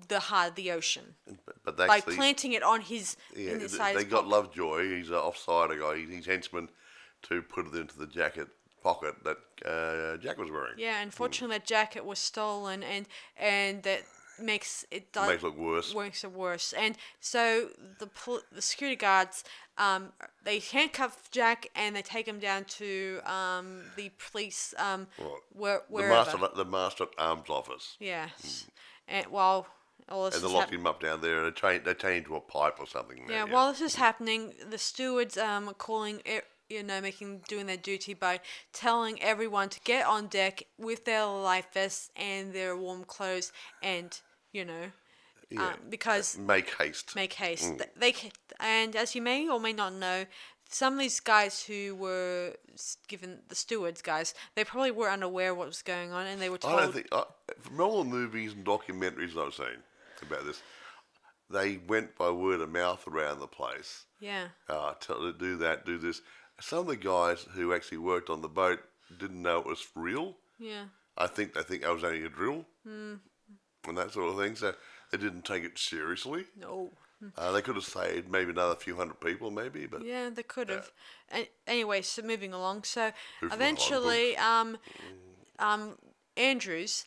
the heart of the ocean but by planting it on his inside. They got Lovejoy. He's an offsider guy. He's henchman to put it into the pocket that Jack was wearing. Yeah, unfortunately, that jacket was stolen, and that makes it look worse. Makes it worse, and so the security guards they handcuff Jack and they take him down to the police wherever. The master at arms office. Yes, and while all this and they locked him up down there, and they chained him to a pipe or something. Yeah, while this is happening, the stewards are calling doing their duty by telling everyone to get on deck with their life vests and their warm clothes, and because make haste. And as you may or may not know, some of these guys who were given the stewards guys, they probably were unaware of what was going on, and they were told. I don't think from all the movies and documentaries I've seen about this, they went by word of mouth around the place. Yeah. Do that, do this. Some of the guys who actually worked on the boat didn't know it was real. Yeah. I think they think I was only a drill. And that sort of thing. So they didn't take it seriously. No. They could have saved maybe another few hundred people, maybe. But yeah, they could have. Anyway, so moving along. So eventually, Andrews,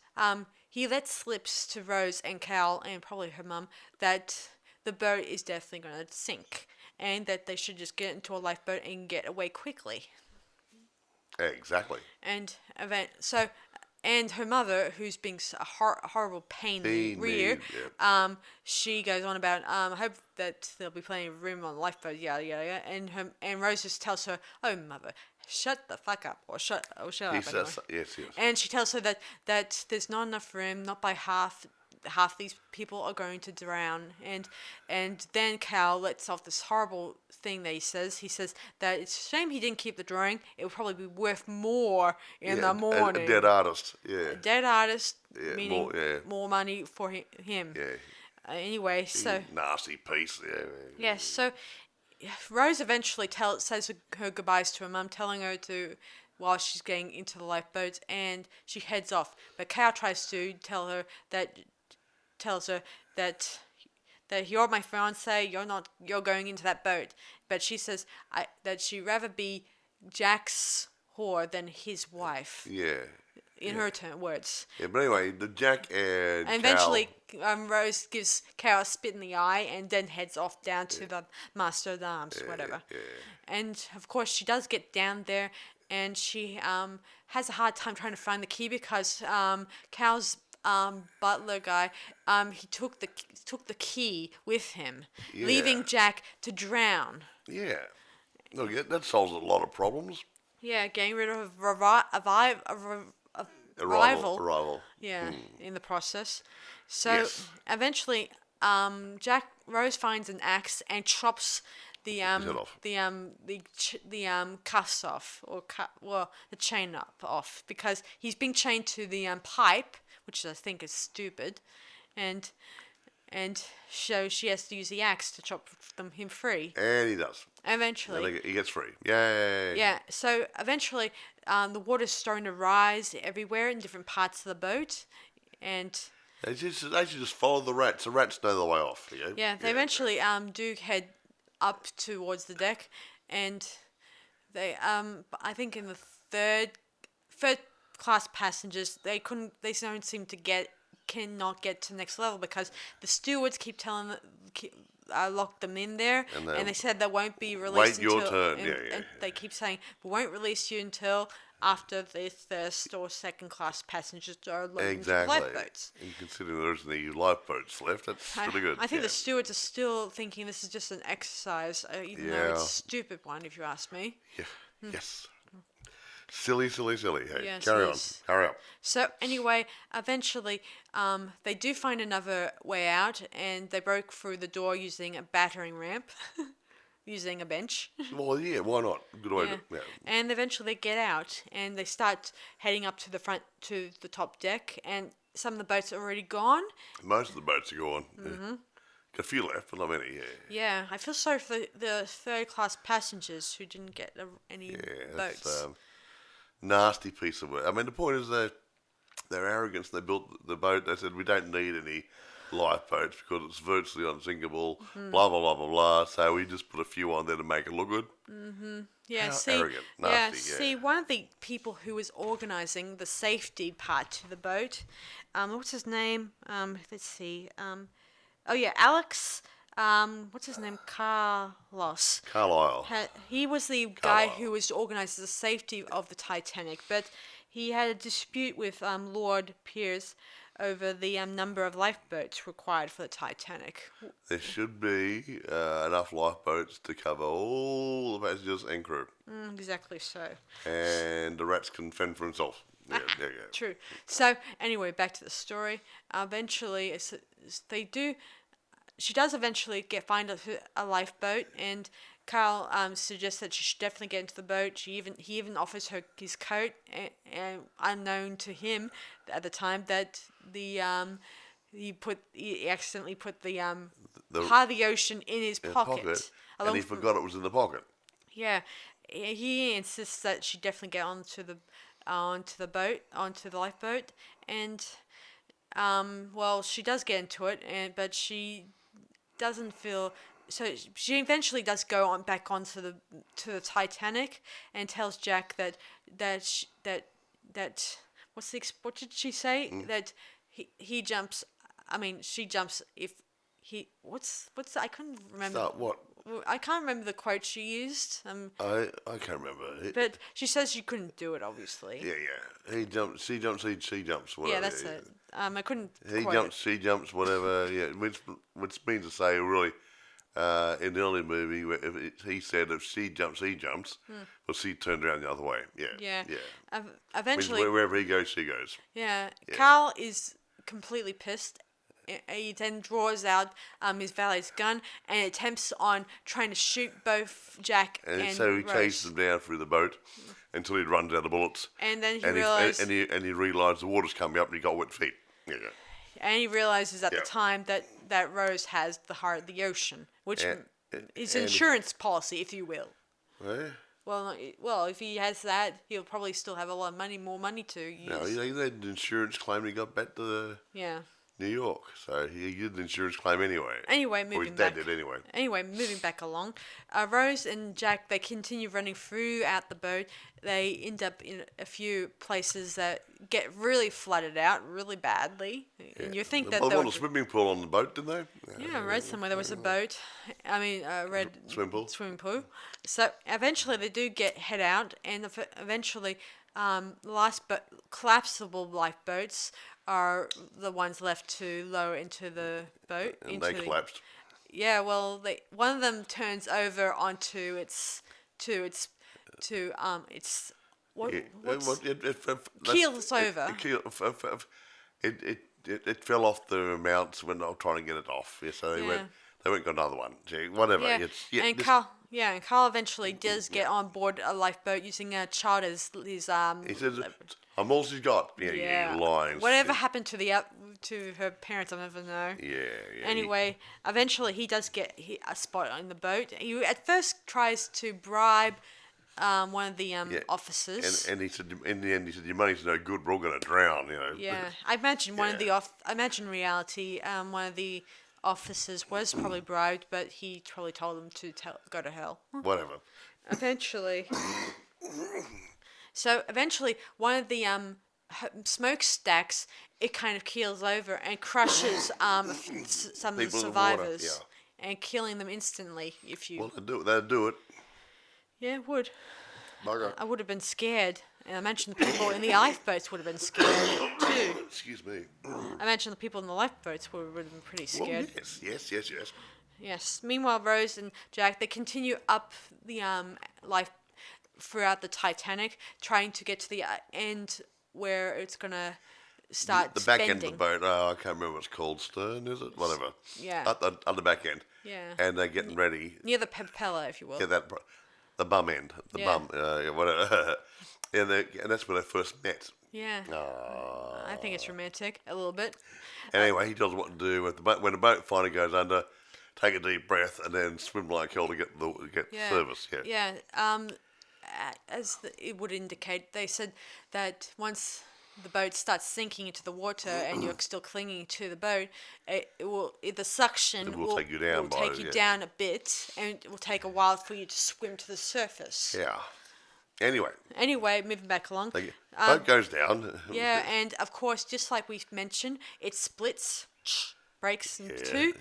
he lets slips to Rose and Cal and probably her mum that the boat is definitely going to sink, and that they should just get into a lifeboat and get away quickly. Exactly. And and her mother, who's being a horrible pain in the rear, she goes on about, I hope that there'll be plenty of room on the lifeboat, yada yada yada. And Rose just tells her, "Oh, mother, shut the fuck up," or shut up. Anyway. Yes. And she tells her that there's not enough room, not by half these people are going to drown, and then Cal lets off this horrible thing that he says that it's a shame he didn't keep the drawing. It would probably be worth more in the morning. A dead artist, a dead artist, meaning more money for him. Anyway, so nasty piece. Yes, so Rose eventually says her goodbyes to her mum, telling her to, while she's getting into the lifeboat, and she heads off. But Cal tries to tell her that you're my fiance, you're going into that boat. But she says that she'd rather be Jack's whore than his wife. Yeah. In her words. Yeah, but anyway, the Jack and eventually, Rose gives Cal a spit in the eye and then heads off down to the Master of Arms, whatever. Yeah. And of course, she does get down there, and she has a hard time trying to find the key because Cal's butler guy, he took the key with him, Yeah. leaving Jack to drown. Yeah. Look, that solves a lot of problems. Yeah, getting rid of Arrival. rival. Yeah, in the process. So Yes. eventually, Rose finds an axe and chops the head off. the cuffs off, or the chain off, because he's being chained to the pipe, which I think is stupid, and so she has to use the axe to chop him free. And he does. Eventually. And he gets free. Yay. Yeah, so eventually the water's starting to rise everywhere in different parts of the boat, and They should just follow the rats. The rats know the way off. You know? yeah, they eventually do head up towards the deck, and they I think in the third class passengers they don't seem to cannot get to the next level because the stewards keep telling lock them in there, and they said they won't be released wait until your turn. and they keep saying we won't release you until after the first or second class passengers are loaded into the lifeboats. And considering there isn't any lifeboats left, that's really good. I think the stewards are still thinking this is just an exercise, even though it's a stupid one, if you ask me. Yeah. Yes. Silly. Hey, Yes, carry on. yes. Hurry up. So anyway, eventually, they do find another way out, and they broke through the door using a battering ramp, using a bench. Well, yeah, why not? Good way to. Yeah. And eventually they get out, and they start heading up to the top deck, and some of the boats are already gone. Most of the boats are gone. Mm-hmm. Got a few left, but not many. Yeah. Yeah, I feel sorry for the third class passengers who didn't get any boats. That's nasty piece of work. I mean, the point is their arrogance. They built the boat. They said we don't need any lifeboats because it's virtually unsinkable. Blah blah blah blah blah. So we just put a few on there to make it look good. Yeah, How arrogant, nasty, one of the people who was organising the safety part to the boat, what's his name? Let's see. Alex. What's his name? Carlisle. He was the guy who was organising the safety of the Titanic, but he had a dispute with Lord Pierce over the number of lifeboats required for the Titanic. There should be enough lifeboats to cover all the passengers and crew. Exactly so. And the rats can fend for themselves. Yeah. True. So anyway, back to the story. Eventually, she does eventually find a lifeboat, and Carl suggests that she should definitely get into the boat. He even offers her his coat, and unknown to him at the time that he accidentally put the heart of the ocean in his pocket. And he forgot it was in the pocket. Yeah, he insists that she definitely get onto the lifeboat, and she does get into it, but she doesn't feel. So she eventually does go back onto the Titanic and tells Jack that what did she say? That he jumps. I mean, she jumps if he. I couldn't remember. Start what? I can't remember the quote she used. I can't remember. But she says she couldn't do it, obviously. Yeah. He jumps. She jumps. She jumps. Whatever. Yeah, that's it. I couldn't. He jumps. She jumps. Whatever. Yeah. Which means to say, really, in the early movie, he said if she jumps, he jumps. Well, she turned around the other way. Yeah. Eventually, means wherever he goes, she goes. Yeah. Carl is completely pissed. He then draws out his valet's gun and attempts on trying to shoot both Jack and so he Rose. chases them down through the boat until he runs out of bullets. And then he realizes... And he realised the water's coming up and he got wet feet. Yeah. And he realizes at the time that Rose has the heart of the ocean, which is an insurance policy, if you will. Well, if he has that, he'll probably still have a lot of more money to use. No, he had an insurance claim and he got back to New York, so he did an insurance claim anyway. Anyway, moving back. His dad did anyway. Anyway, moving back along, Rose and Jack, they continue running throughout the boat. They end up in a few places that get really flooded out really badly. And you think that there was a swimming pool on the boat, didn't they? Yeah, I read somewhere there was a boat. I mean, I read swimming pool. So eventually they do head out, and eventually collapsible lifeboats are the ones left to lower into the boat. And they collapsed. Yeah, well, one of them turns over onto keels over. It fell off the mounts when they were trying to get it off. Yeah, so they went got another one. Gee, whatever. And Carl eventually does get on board a lifeboat using a child as his He says, "I'm all she's got." Yeah, lying. Whatever happened to her parents, I'll never know. Yeah. Anyway, eventually he does get a spot on the boat. He at first tries to bribe one of the officers. And he said, in the end, he said, "Your money's no good. We're all going to drown." Yeah, I imagine in reality, one of the officers was probably bribed, but he probably told them to go to hell. Whatever. Eventually, one of the smokestacks, it kind of keels over and crushes some of the survivors, and killing them instantly. They'd do it. Yeah, it would. Bugger. I would have been scared. And I imagine the people in the lifeboats would have been scared too. Excuse me. I imagine the people in the lifeboats would have been pretty scared. Well, yes. Yes. Meanwhile, Rose and Jack, they continue up the life throughout the Titanic, trying to get to the end where it's gonna start the back bending. end of the boat. I can't remember what it's called. Stern, is it? Whatever. Yeah. At the back end. Yeah. And they're getting ready. Near the propeller, if you will. Yeah, the bum end. Whatever. And that's where they first met. Yeah. I think it's romantic a little bit. Anyway, he tells them what to do with the boat. When the boat finally goes under, take a deep breath and then swim like hell to get service. Yeah. Yeah. As it would indicate, they said that once the boat starts sinking into the water and you're still clinging to the boat, the suction will take you down a bit, and it will take a while for you to swim to the surface. Yeah. Anyway, moving back along. Boat goes down. Yeah, and of course, just like we mentioned, it splits, breaks in two,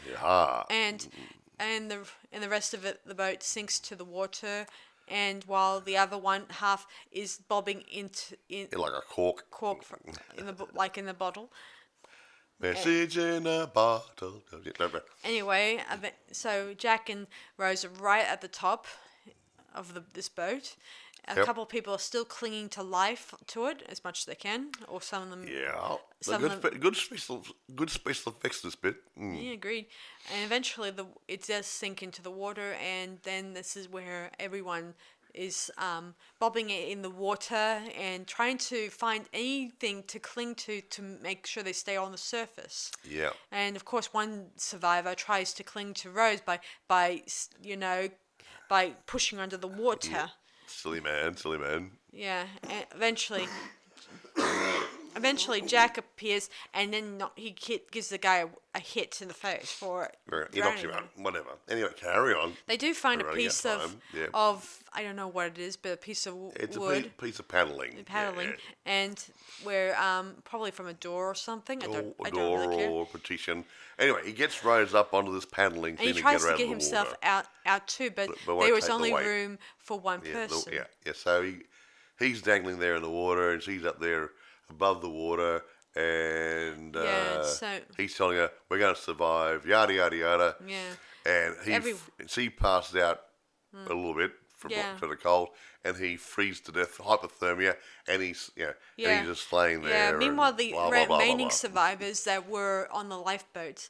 and the rest of it, the boat sinks to the water. And while the other one half is bobbing in like a cork in the bottle. Message in a bottle. Anyway, so Jack and Rose are right at the top of this boat. A couple of people are still clinging to life to it as much as they can, or some of them. Yeah, good special effects this bit. Yeah, agreed. And eventually, it does sink into the water, and then this is where everyone is bobbing in the water and trying to find anything to cling to make sure they stay on the surface. Yeah. And of course, one survivor tries to cling to Rose by pushing her under the water. Yeah. Silly man. Yeah, and eventually Jack appears, and then he gives the guy a hit in the face for he knocks him out. Whatever. Anyway, carry on. They do find a piece of I don't know what it is, but a piece of wood. It's a piece of paneling. And where probably from a door or something. I don't really care. Or a partition. Anyway, he gets Rose up onto this paneling. And he tries to get himself out too, but there was only room for one person. Yeah. So he's dangling there in the water, and she's up there above the water, and he's telling her, "We're going to survive." Yada yada yada. Yeah. And she passes out a little bit from the cold, and he freezes to death, hypothermia, and he's just laying there. Yeah. Meanwhile, the remaining survivors that were on the lifeboats,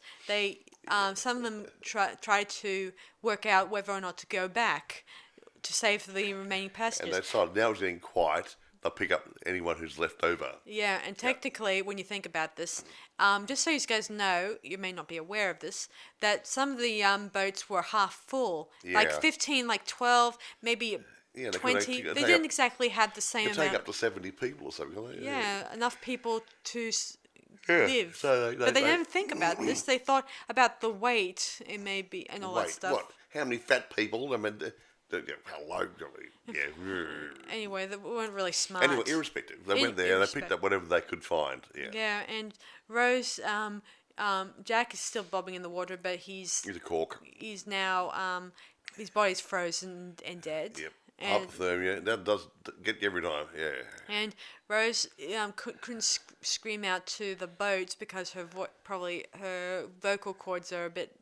some of them try to work out whether or not to go back to save the remaining passengers. And they decided now it's getting quiet. They'll pick up anyone who's left over. Yeah, and technically, when you think about this, just so you guys know, you may not be aware of this, that some of the boats were half full. Yeah. Like 15, like 12, maybe 20. They didn't exactly have the same amount. Take up to 70 people or something like that. Yeah, enough people to live. So but they didn't think about this. They thought about the weight, it may be, and all that stuff. What? How many fat people? I mean... Anyway, they weren't really smart. Anyway, irrespective, they went there and they picked up whatever they could find. Yeah, and Rose, Jack is still bobbing in the water, but he's a cork. He's now his body's frozen and dead. Yep. And Hypothermia. That does get you every time. Yeah. and Rose couldn't scream out to the boat because probably her vocal cords are a bit,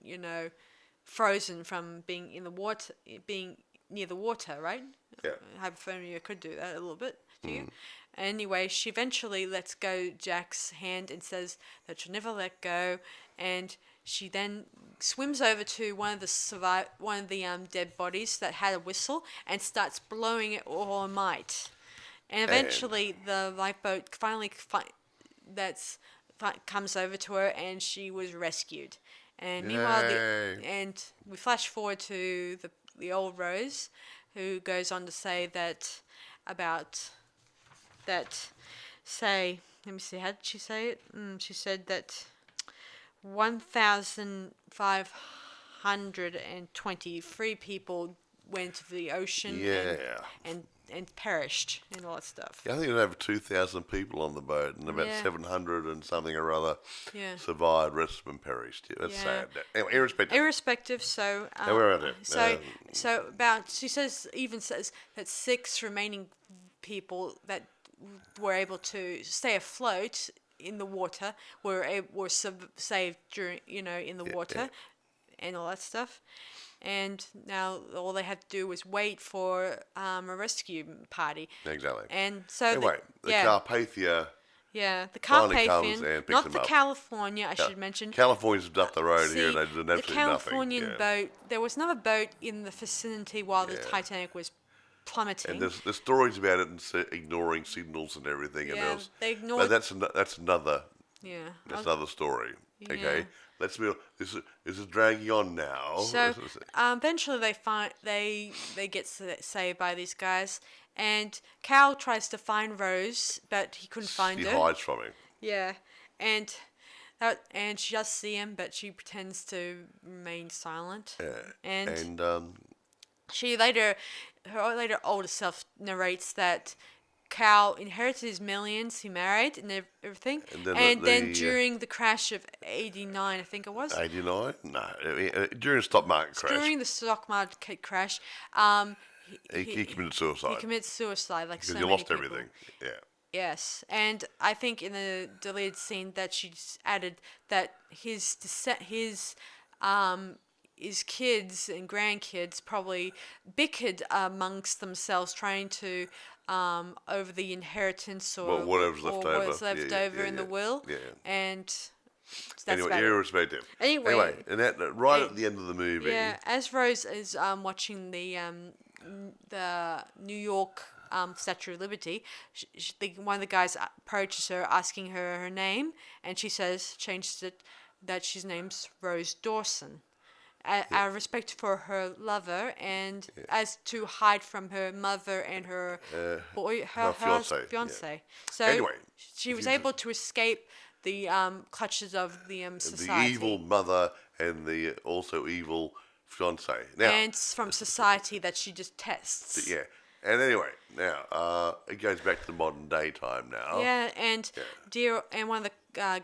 frozen from being in the water, being near the water, right? Yeah. Hypothermia could do that a little bit to you. Anyway, she eventually lets go Jack's hand and says that she'll never let go, and she then swims over to one of the dead bodies that had a whistle and starts blowing it all her might. And eventually, the lifeboat finally comes over to her, and she was rescued. And meanwhile, and we flash forward to the old Rose, who goes on to say that about that. Let me see. How did she say it? She said that 1,523 people went to the ocean and perished and all that stuff. Yeah, I think there were over 2,000 people on the boat, and about 700 and something or other survived, rest of them perished. Yeah, that's sad. Anyway, irrespective. So we're out there. So she says that 6 remaining people that were able to stay afloat in the water were saved during in the water and all that stuff. And now all they had to do was wait for a rescue party. Exactly. And so anyway, the Carpathia. Yeah, the Carpathian, not the California. I should mention. California's up the road here, and they did absolutely nothing. The Californian boat. There was another boat in the vicinity while the Titanic was plummeting. And there's stories about it and ignoring signals and everything. Yeah, and they ignored. But that's another. Yeah. That's another story. Yeah. Okay. Let's be. This is dragging on now. So eventually they get saved by these guys, and Cal tries to find Rose, but he couldn't find her. He hides from him. Yeah, and she does see him, but she pretends to remain silent. Yeah. And she her older self narrates that Cal inherited his millions, he married and everything, and then during the crash of '89, I think it was. '89? No, during the stock market crash. During the stock market crash, he committed suicide. He committed suicide, like because so he lost many everything. Yeah. Yes, and I think in the deleted scene that she added that his kids and grandkids probably bickered amongst themselves trying to over the inheritance or whatever's left over in the will. Yeah. And that's anyway, irrespective. Anyway, and at the end of the movie. Yeah, as Rose is watching the New York Statue of Liberty, one of the guys approaches her asking her name, and she changes it that she's name's Rose Dawson. Out of respect for her lover, and as to hide from her mother and her fiance. Yeah. So anyway, she was able to escape the clutches of the society. The evil mother and the also evil fiance. Now, and from society that she just tests. Yeah. And anyway, now it goes back to the modern day time now. Yeah, and one of the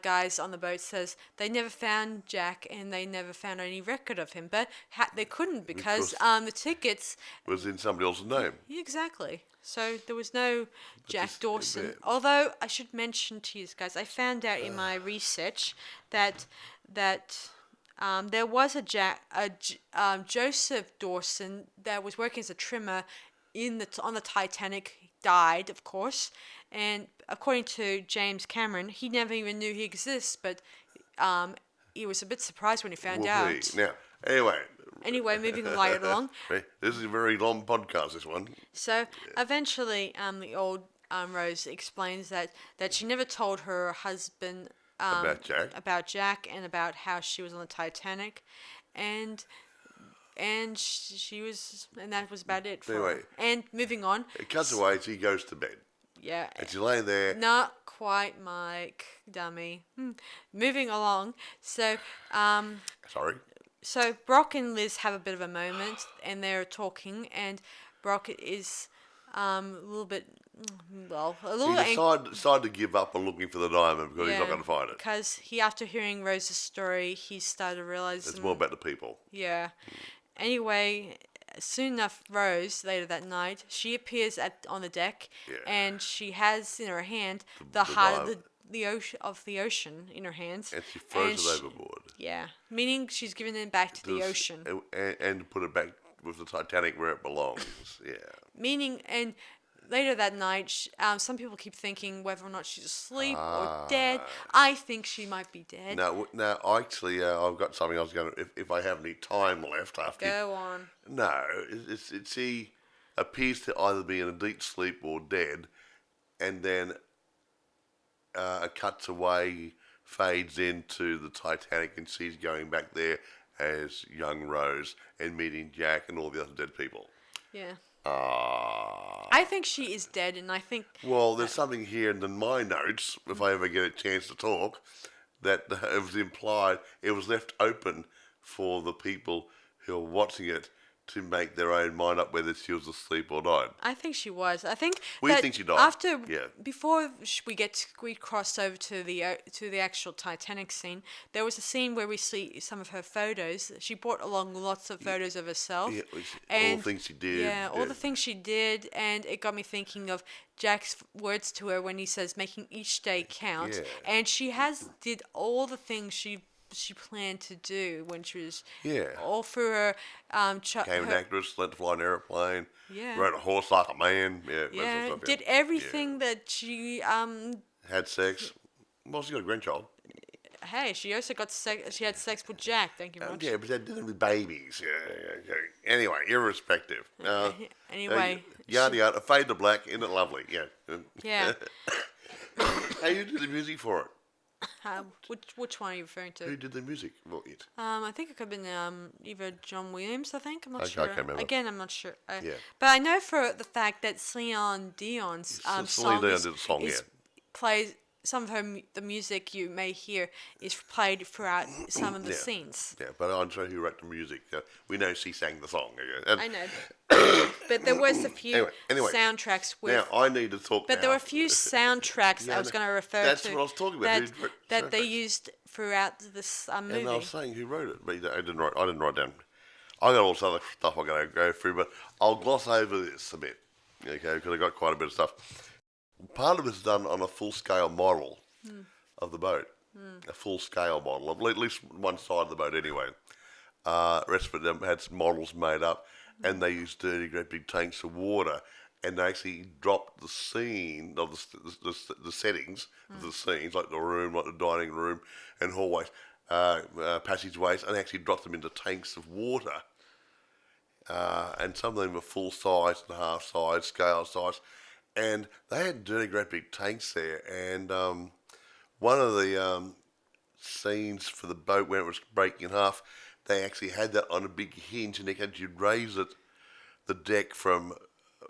guys on the boat says they never found Jack and they never found any record of him, but they couldn't because the tickets was in somebody else's name. Exactly. So there was no Jack Dawson. Although I should mention to you guys, I found out in my research that there was a Joseph Dawson that was working as a trimmer on the Titanic. He died, of course, and according to James Cameron, he never even knew he exists, but he was a bit surprised when he found out. Now, anyway, moving right along. This is a very long podcast, this one. So eventually, the old Rose explains that she never told her husband about Jack and about how she was on the Titanic, and she was, and that was about it for her. And moving on. It cuts away, she goes to bed. Yeah. And she's laying there. Not quite, Mike, dummy. Moving along. So, sorry. So Brock and Liz have a bit of a moment, and they're talking, and Brock is a little bit, He decided to give up on looking for the diamond because he's not going to find it. Because after hearing Rose's story, he started to realize it's more about the people. Yeah. Anyway, soon enough, Rose, later that night, she appears on the deck, and she has in her hand the heart of the ocean in her hands. And she throws it overboard. Yeah, meaning she's given it back to the ocean. And put it back with the Titanic where it belongs. Yeah. Meaning, and later that night, some people keep thinking whether or not she's asleep or dead. I think she might be dead. Now, actually, I've got something I was going to, if I have any time left after. Go on. No, she appears to either be in a deep sleep or dead, and then cuts away, fades into the Titanic, and she's going back there as young Rose and meeting Jack and all the other dead people. Yeah. I think she is dead, and I think... Well, there's something here in my notes, if I ever get a chance to talk, that it was implied, it was left open for the people who are watching it to make their own mind up whether she was asleep or not. I think she was. I think we think she died. Before we crossed over to the actual Titanic scene, there was a scene where we see some of her photos. She brought along lots of photos of herself. Yeah, all the things she did. Yeah, all the things she did, and it got me thinking of Jack's words to her when he says, making each day count. Yeah. And she did all the things she planned to do when she was all through her became an actress, learned to fly an airplane, rode a horse like a man, did everything that she had sex. Well, she got a grandchild. Hey, she also got sex. She had sex with Jack. Thank you much. Yeah, but that didn't with babies. Yeah. Anyway, irrespective. Anyway, yada yada. Fade to black. Isn't it lovely? Yeah. Yeah. Hey, you did the music for it. Which one are you referring to? Who did the music for it? I think it could have been either John Williams. I'm not sure. I can't remember. Again, I'm not sure. But I know for the fact that Celine Dion's song plays some of the music you may hear is played throughout some of the scenes. Yeah, but I'm sure who wrote the music. We know she sang the song. I know. But there was a few soundtracks with... Now, I need to talk But there were a few soundtracks I was going to refer to. That's what I was talking about. That they used throughout this movie. And I was saying who wrote it, but I didn't write down. I got all this other stuff I'm going to go through, but I'll gloss over this a bit, okay, because I got quite a bit of stuff. Part of it's done on a full-scale model of the boat, a full-scale model, of at least one side of the boat anyway. The rest of it had some models made up, and they used dirty, great big tanks of water, and they actually dropped the scene of the settings of the scenes, like the room, like the dining room, and hallways, passageways, and actually dropped them into tanks of water. And some of them were full size and half size, scale size. And they had dirty, great big tanks there. And one of the scenes for the boat when it was breaking in half, they actually had that on a big hinge, and they could raise the deck from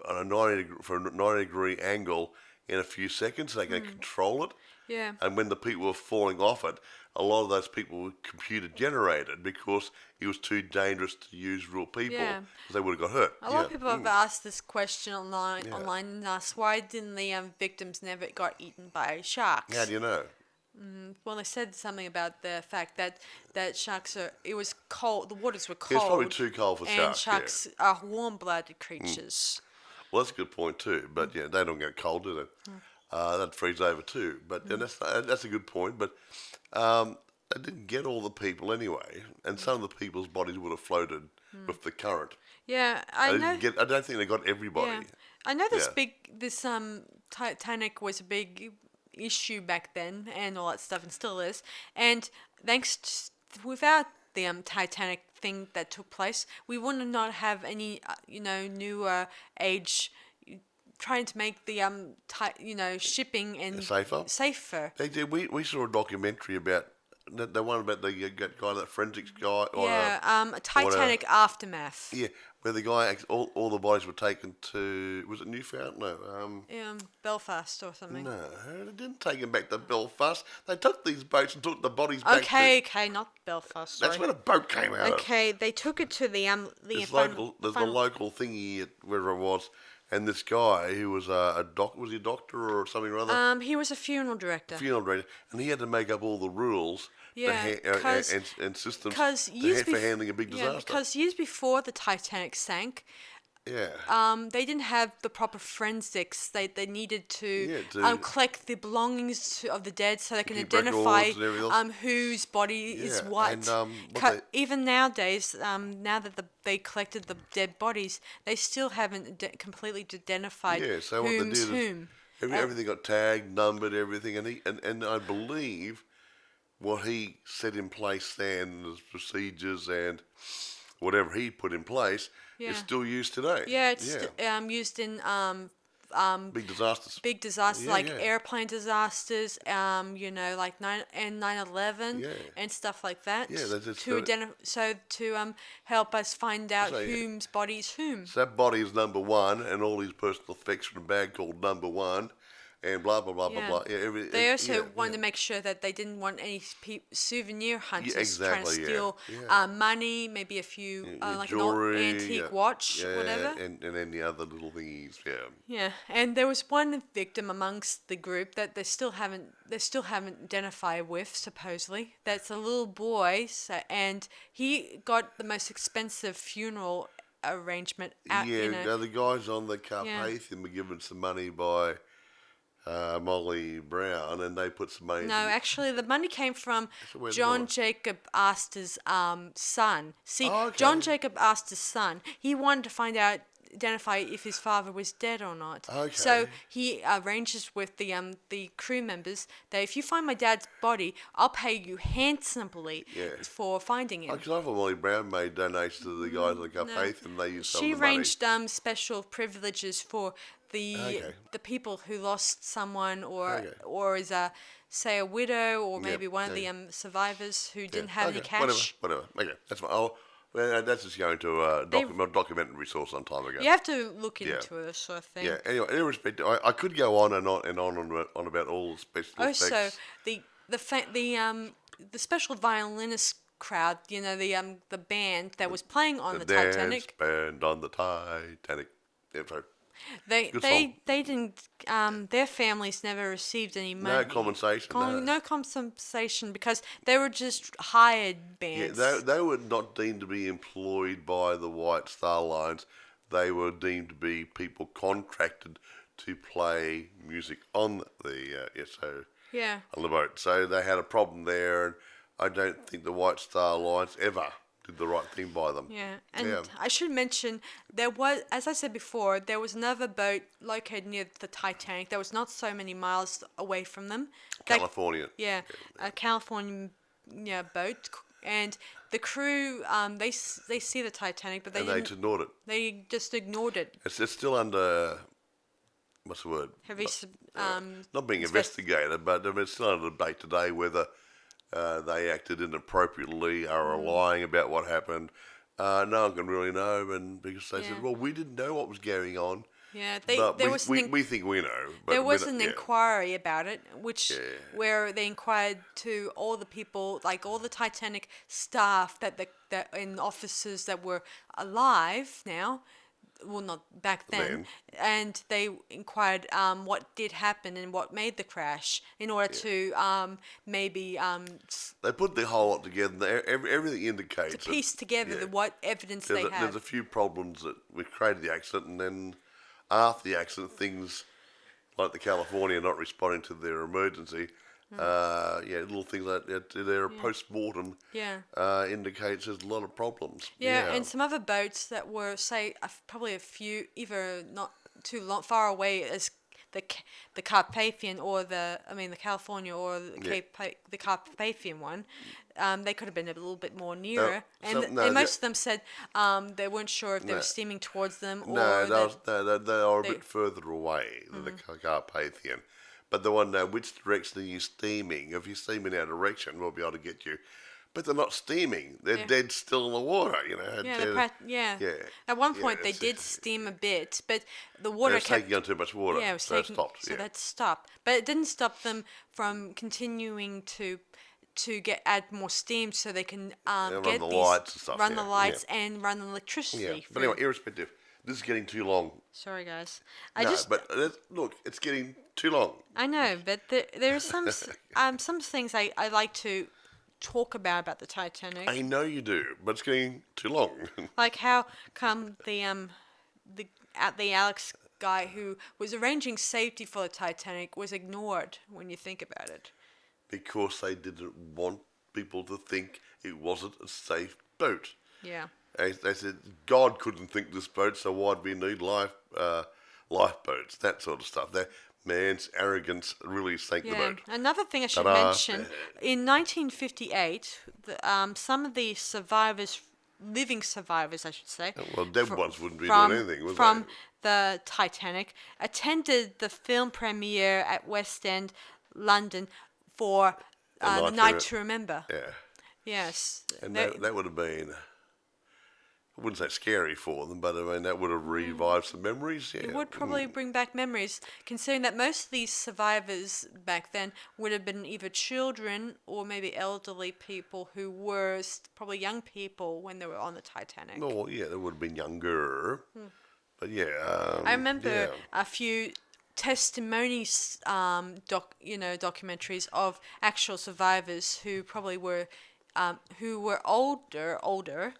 a 90-degree angle in a few seconds. So they could control it. Yeah. And when the people were falling off it, a lot of those people were computer generated because it was too dangerous to use real people because they would have got hurt. A lot of people have asked this question online and asked, why didn't the victims never got eaten by sharks? How do you know? Well, they said something about the fact that sharks it was cold, the waters were cold. It's probably too cold for sharks. And sharks are warm-blooded creatures. Well, that's a good point too, but they don't get cold, do they? That'd freeze over too. But that's a good point. But they didn't get all the people anyway, and some of the people's bodies would have floated with the current. Yeah, I know. I don't think they got everybody. Yeah. I know this Titanic was a big issue back then, and all that stuff, and still is. And without the Titanic thing that took place, we would not have any newer age trying to make the shipping and safer. They did. We saw a documentary about the one about the guy, that forensics guy. A Titanic aftermath. Yeah, where the guy all the bodies were taken to, was it Newfoundland? No. Belfast or something. No, they didn't take him back to Belfast. They took these boats and took the bodies back. Okay, not Belfast. Sorry. That's where the boat came out. Okay, they took it to the there's the local thingy, wherever it was. And this guy, who was was he a doctor or something or other? He was a funeral director. And he had to make up all the rules and systems for handling a big disaster. Because years before the Titanic sank, they didn't have the proper forensics. They needed to collect the belongings of the dead so they can identify whose body is what. And, even nowadays, now that they collected the dead bodies, they still haven't completely identified so whom's whom. Everything got tagged, numbered, everything, and I believe what he set in place then, the procedures and whatever he put in place, is still used today. Yeah, it's used in big disasters. Big disasters like airplane disasters, like 9/11 and stuff like that. Yeah, to help us find out whose body is whom. So that body is number one, and all his personal effects from a bag called number one. And blah blah blah blah blah. They also wanted to make sure that they didn't want any souvenir hunters trying to steal money, maybe a few like jewelry, an old antique watch, whatever, and any other little thingies. Yeah, and there was one victim amongst the group that they still haven't identified with, supposedly. That's a little boy, and he got the most expensive funeral arrangement. The guys on the Carpathian were given some money by Molly Brown, and they put some money. No, actually, the money came from John Jacob Astor's son. See, John Jacob Astor's son, he wanted to identify if his father was dead or not. Okay. So he arranges with the crew members that if you find my dad's body, I'll pay you handsomely for finding it. Because I thought Molly Brown made donations to the guys on the Carpathian, and they used some of the money. She arranged special privileges for the people who lost someone or is a widow or maybe one of the survivors who didn't have any cash. Whatever. Okay, that's fine. That's just going to a documentary source some time ago. You have to look into it, sort of thing. Yeah. Anyway, in respect, I could go on and on about all the special effects. Also, the special violinist crowd, the band that was playing on the Titanic. Band on the Titanic. Yeah, sorry. They didn't. Their families never received any money. No compensation. No compensation because they were just hired bands. Yeah, they were not deemed to be employed by the White Star Lines. They were deemed to be people contracted to play music on the on the boat. So they had a problem there, and I don't think the White Star Lines ever did the right thing by them. Yeah, and I should mention there was, as I said before, there was another boat located near the Titanic that was not so many miles away from them. California. A California boat, and the crew they see the Titanic, but they ignored it. They just ignored it. It's still under. What's the word? Heavy. Not being investigated, but it's still under debate today whether they acted inappropriately or are lying about what happened. No one can really know, and because they said, well, we didn't know what was going on. Yeah, we think we know. But there was an inquiry about it, where they inquired to all the people, like all the Titanic staff and officers that were alive now. Well, not back then. And they inquired what did happen and what made the crash in order to maybe... they put the whole lot together. Everything indicates... To piece together what evidence they have. There's a few problems that created the accident, and then after the accident, things like the California not responding to their emergency... little things like that. Their post-mortem indicates there's a lot of problems. Yeah, and some other boats that were, say, probably a few, either not too far away as the Carpathian or the California or the Carpathian one. They could have been a little bit more nearer, and most of them said they weren't sure if they were steaming towards them or they are a bit further away than the Carpathian. But the one which direction are you steaming? If you're steaming our direction, we'll be able to get you. But they're not steaming; they're dead still in the water. At one point, they did steam a bit, but the water was taking on too much water. Yeah, it was so taking, it stopped. So that stopped, but it didn't stop them from continuing to add more steam, so they can run the lights and stuff. Run the lights and run the electricity. Yeah. But anyway, irrespective, this is getting too long. Sorry, guys. Look, it's getting too long. I know, but there are some things I like to talk about the Titanic. I know you do, but it's getting too long. Like how come the Alex guy who was arranging safety for the Titanic was ignored when you think about it? Because they didn't want people to think it wasn't a safe boat. Yeah. They said God couldn't think this boat, so why'd we need lifeboats? That sort of stuff. That man's arrogance really sank the boat. Another thing I should mention, in 1958, some of the living survivors, I should say. Well, dead ones wouldn't be doing anything, would from the Titanic, attended the film premiere at West End, London, for the Night to Remember. Yeah. Yes. And that would have been, I wouldn't say scary for them, but I mean, that would have revived some memories. Yeah. It would probably bring back memories, considering that most of these survivors back then would have been either children or maybe elderly people who were probably young people when they were on the Titanic. Oh, yeah, they would have been younger. But yeah. I remember a few testimonies, documentaries of actual survivors who probably were older now.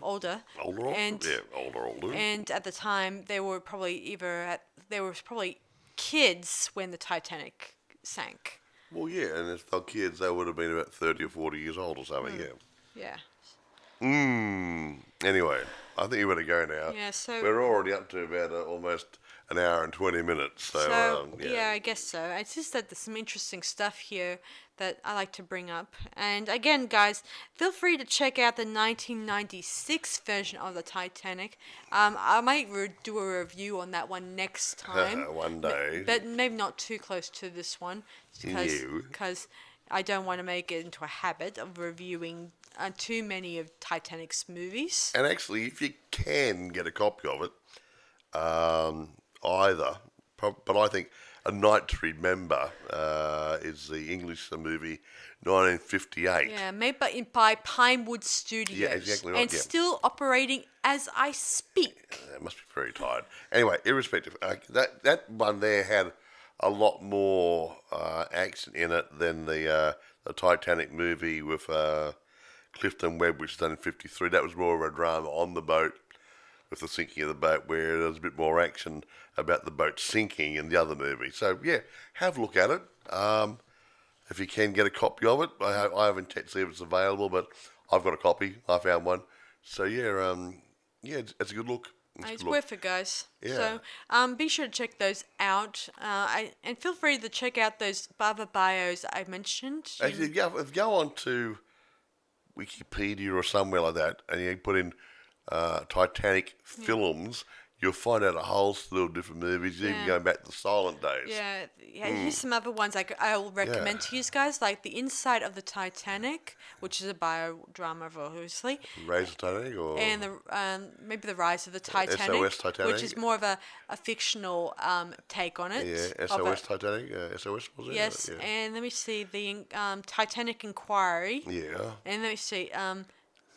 Older. And at the time they were probably kids when the Titanic sank. Well, yeah, and if they're kids, they would have been about 30 or 40 years old or something. Yeah. Anyway, I think you better go now. Yeah, so we're already up to about almost an hour and 20 minutes. So yeah, I guess so. It's just that there's some interesting stuff here that I like to bring up. And again, guys, feel free to check out the 1996 version of the Titanic. I might do a review on that one next time. One day. But maybe not too close to this one. Because I don't want to make it into a habit of reviewing too many of Titanic's movies. And actually, if you can get a copy of it, but I think A Night to Remember is the English movie 1958. Yeah, made by Pinewood Studios. Yeah, exactly right. And still operating as I speak. It must be very tired. Anyway, irrespective, that one there had a lot more action in it than the Titanic movie with Clifton Webb, which was done in 1953. That was more of a drama on the boat with the sinking of the boat, where there was a bit more action about the boat sinking in the other movie. So, yeah, have a look at it. If you can get a copy of it, I haven't checked to see if it's available, but I've got a copy. I found one. So, it's a good look. It's worth it, guys. Yeah. So, be sure to check those out. And feel free to check out those other bios I mentioned. Actually, if you go on to Wikipedia or somewhere like that, and you put in Titanic films, you'll find out a whole slew of different movies, even going back to the silent days. Yeah. Here's some other ones I'll recommend to you guys, like The Inside of the Titanic, which is a biodrama, obviously. Rise of Titanic, or and maybe The Rise of the Titanic, SOS Titanic, which is more of a fictional take on it. Yeah, SOS Titanic, SOS was it? Yes, yeah. And let me see the Titanic Inquiry. Yeah. And let me see.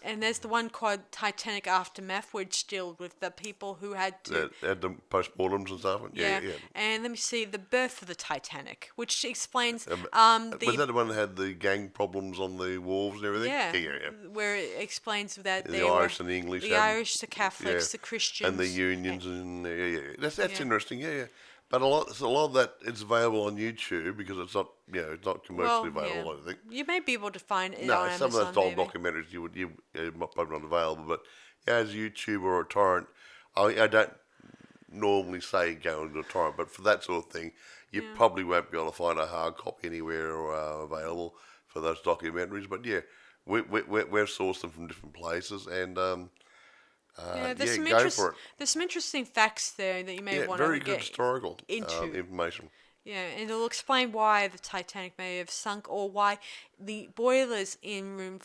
And there's the one called Titanic Aftermath, which dealt with the people who had to... Had the postmortems and stuff? Yeah. And let me see, The Birth of the Titanic, which explains... was that the one that had the gang problems on the wharves and everything? Yeah. Where it explains that the Irish and the English. The Irish, the Catholics, the Christians. And the unions. That's interesting, But a lot of that is available on YouTube because it's not, it's not commercially available. I think you may be able to find it on Amazon. Some of those old documentaries you probably not available. But as YouTube or a torrent, I don't normally say go into a torrent, but for that sort of thing, you probably won't be able to find a hard copy anywhere available for those documentaries. But we've sourced them from different places and. Go for it. There's some interesting facts there that you may want to get very good historical information. Yeah, and it'll explain why the Titanic may have sunk, or why the boilers in room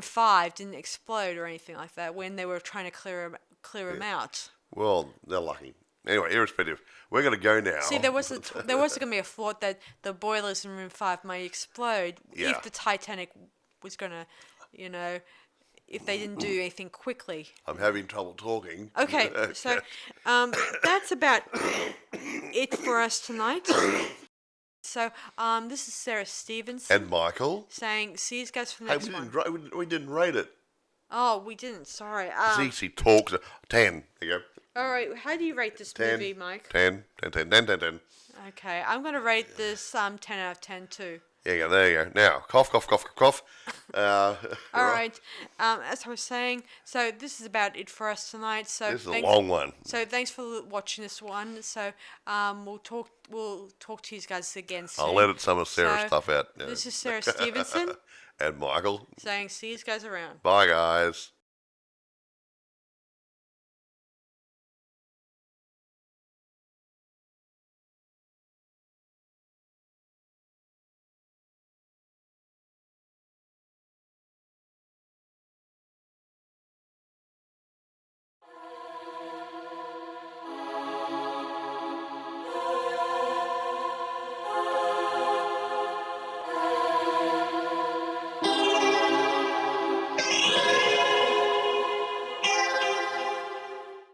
5 didn't explode or anything like that when they were trying to clear them out. Well, they're lucky. Anyway, irrespective, we're going to go now. See, there was going to be a thought that the boilers in room 5 might explode if the Titanic was going to. If they didn't do anything quickly. I'm having trouble talking. Okay, so that's about it for us tonight. So, this is Sarah Stephenson. And Michael. Saying, see you guys for the next one. We didn't rate it. Oh, we didn't. Sorry. Easy talks. 10. There you go. All right. How do you rate this movie, Mike? 10. Okay. I'm going to rate this 10 out of 10 too. There you go. Now, cough. All right. As I was saying, so this is about it for us tonight. So this is a long one. So thanks for watching this one. So we'll talk to you guys again soon. I'll edit some of Sarah's stuff out. This is Sarah Stephenson and Michael saying, see you guys around. Bye, guys.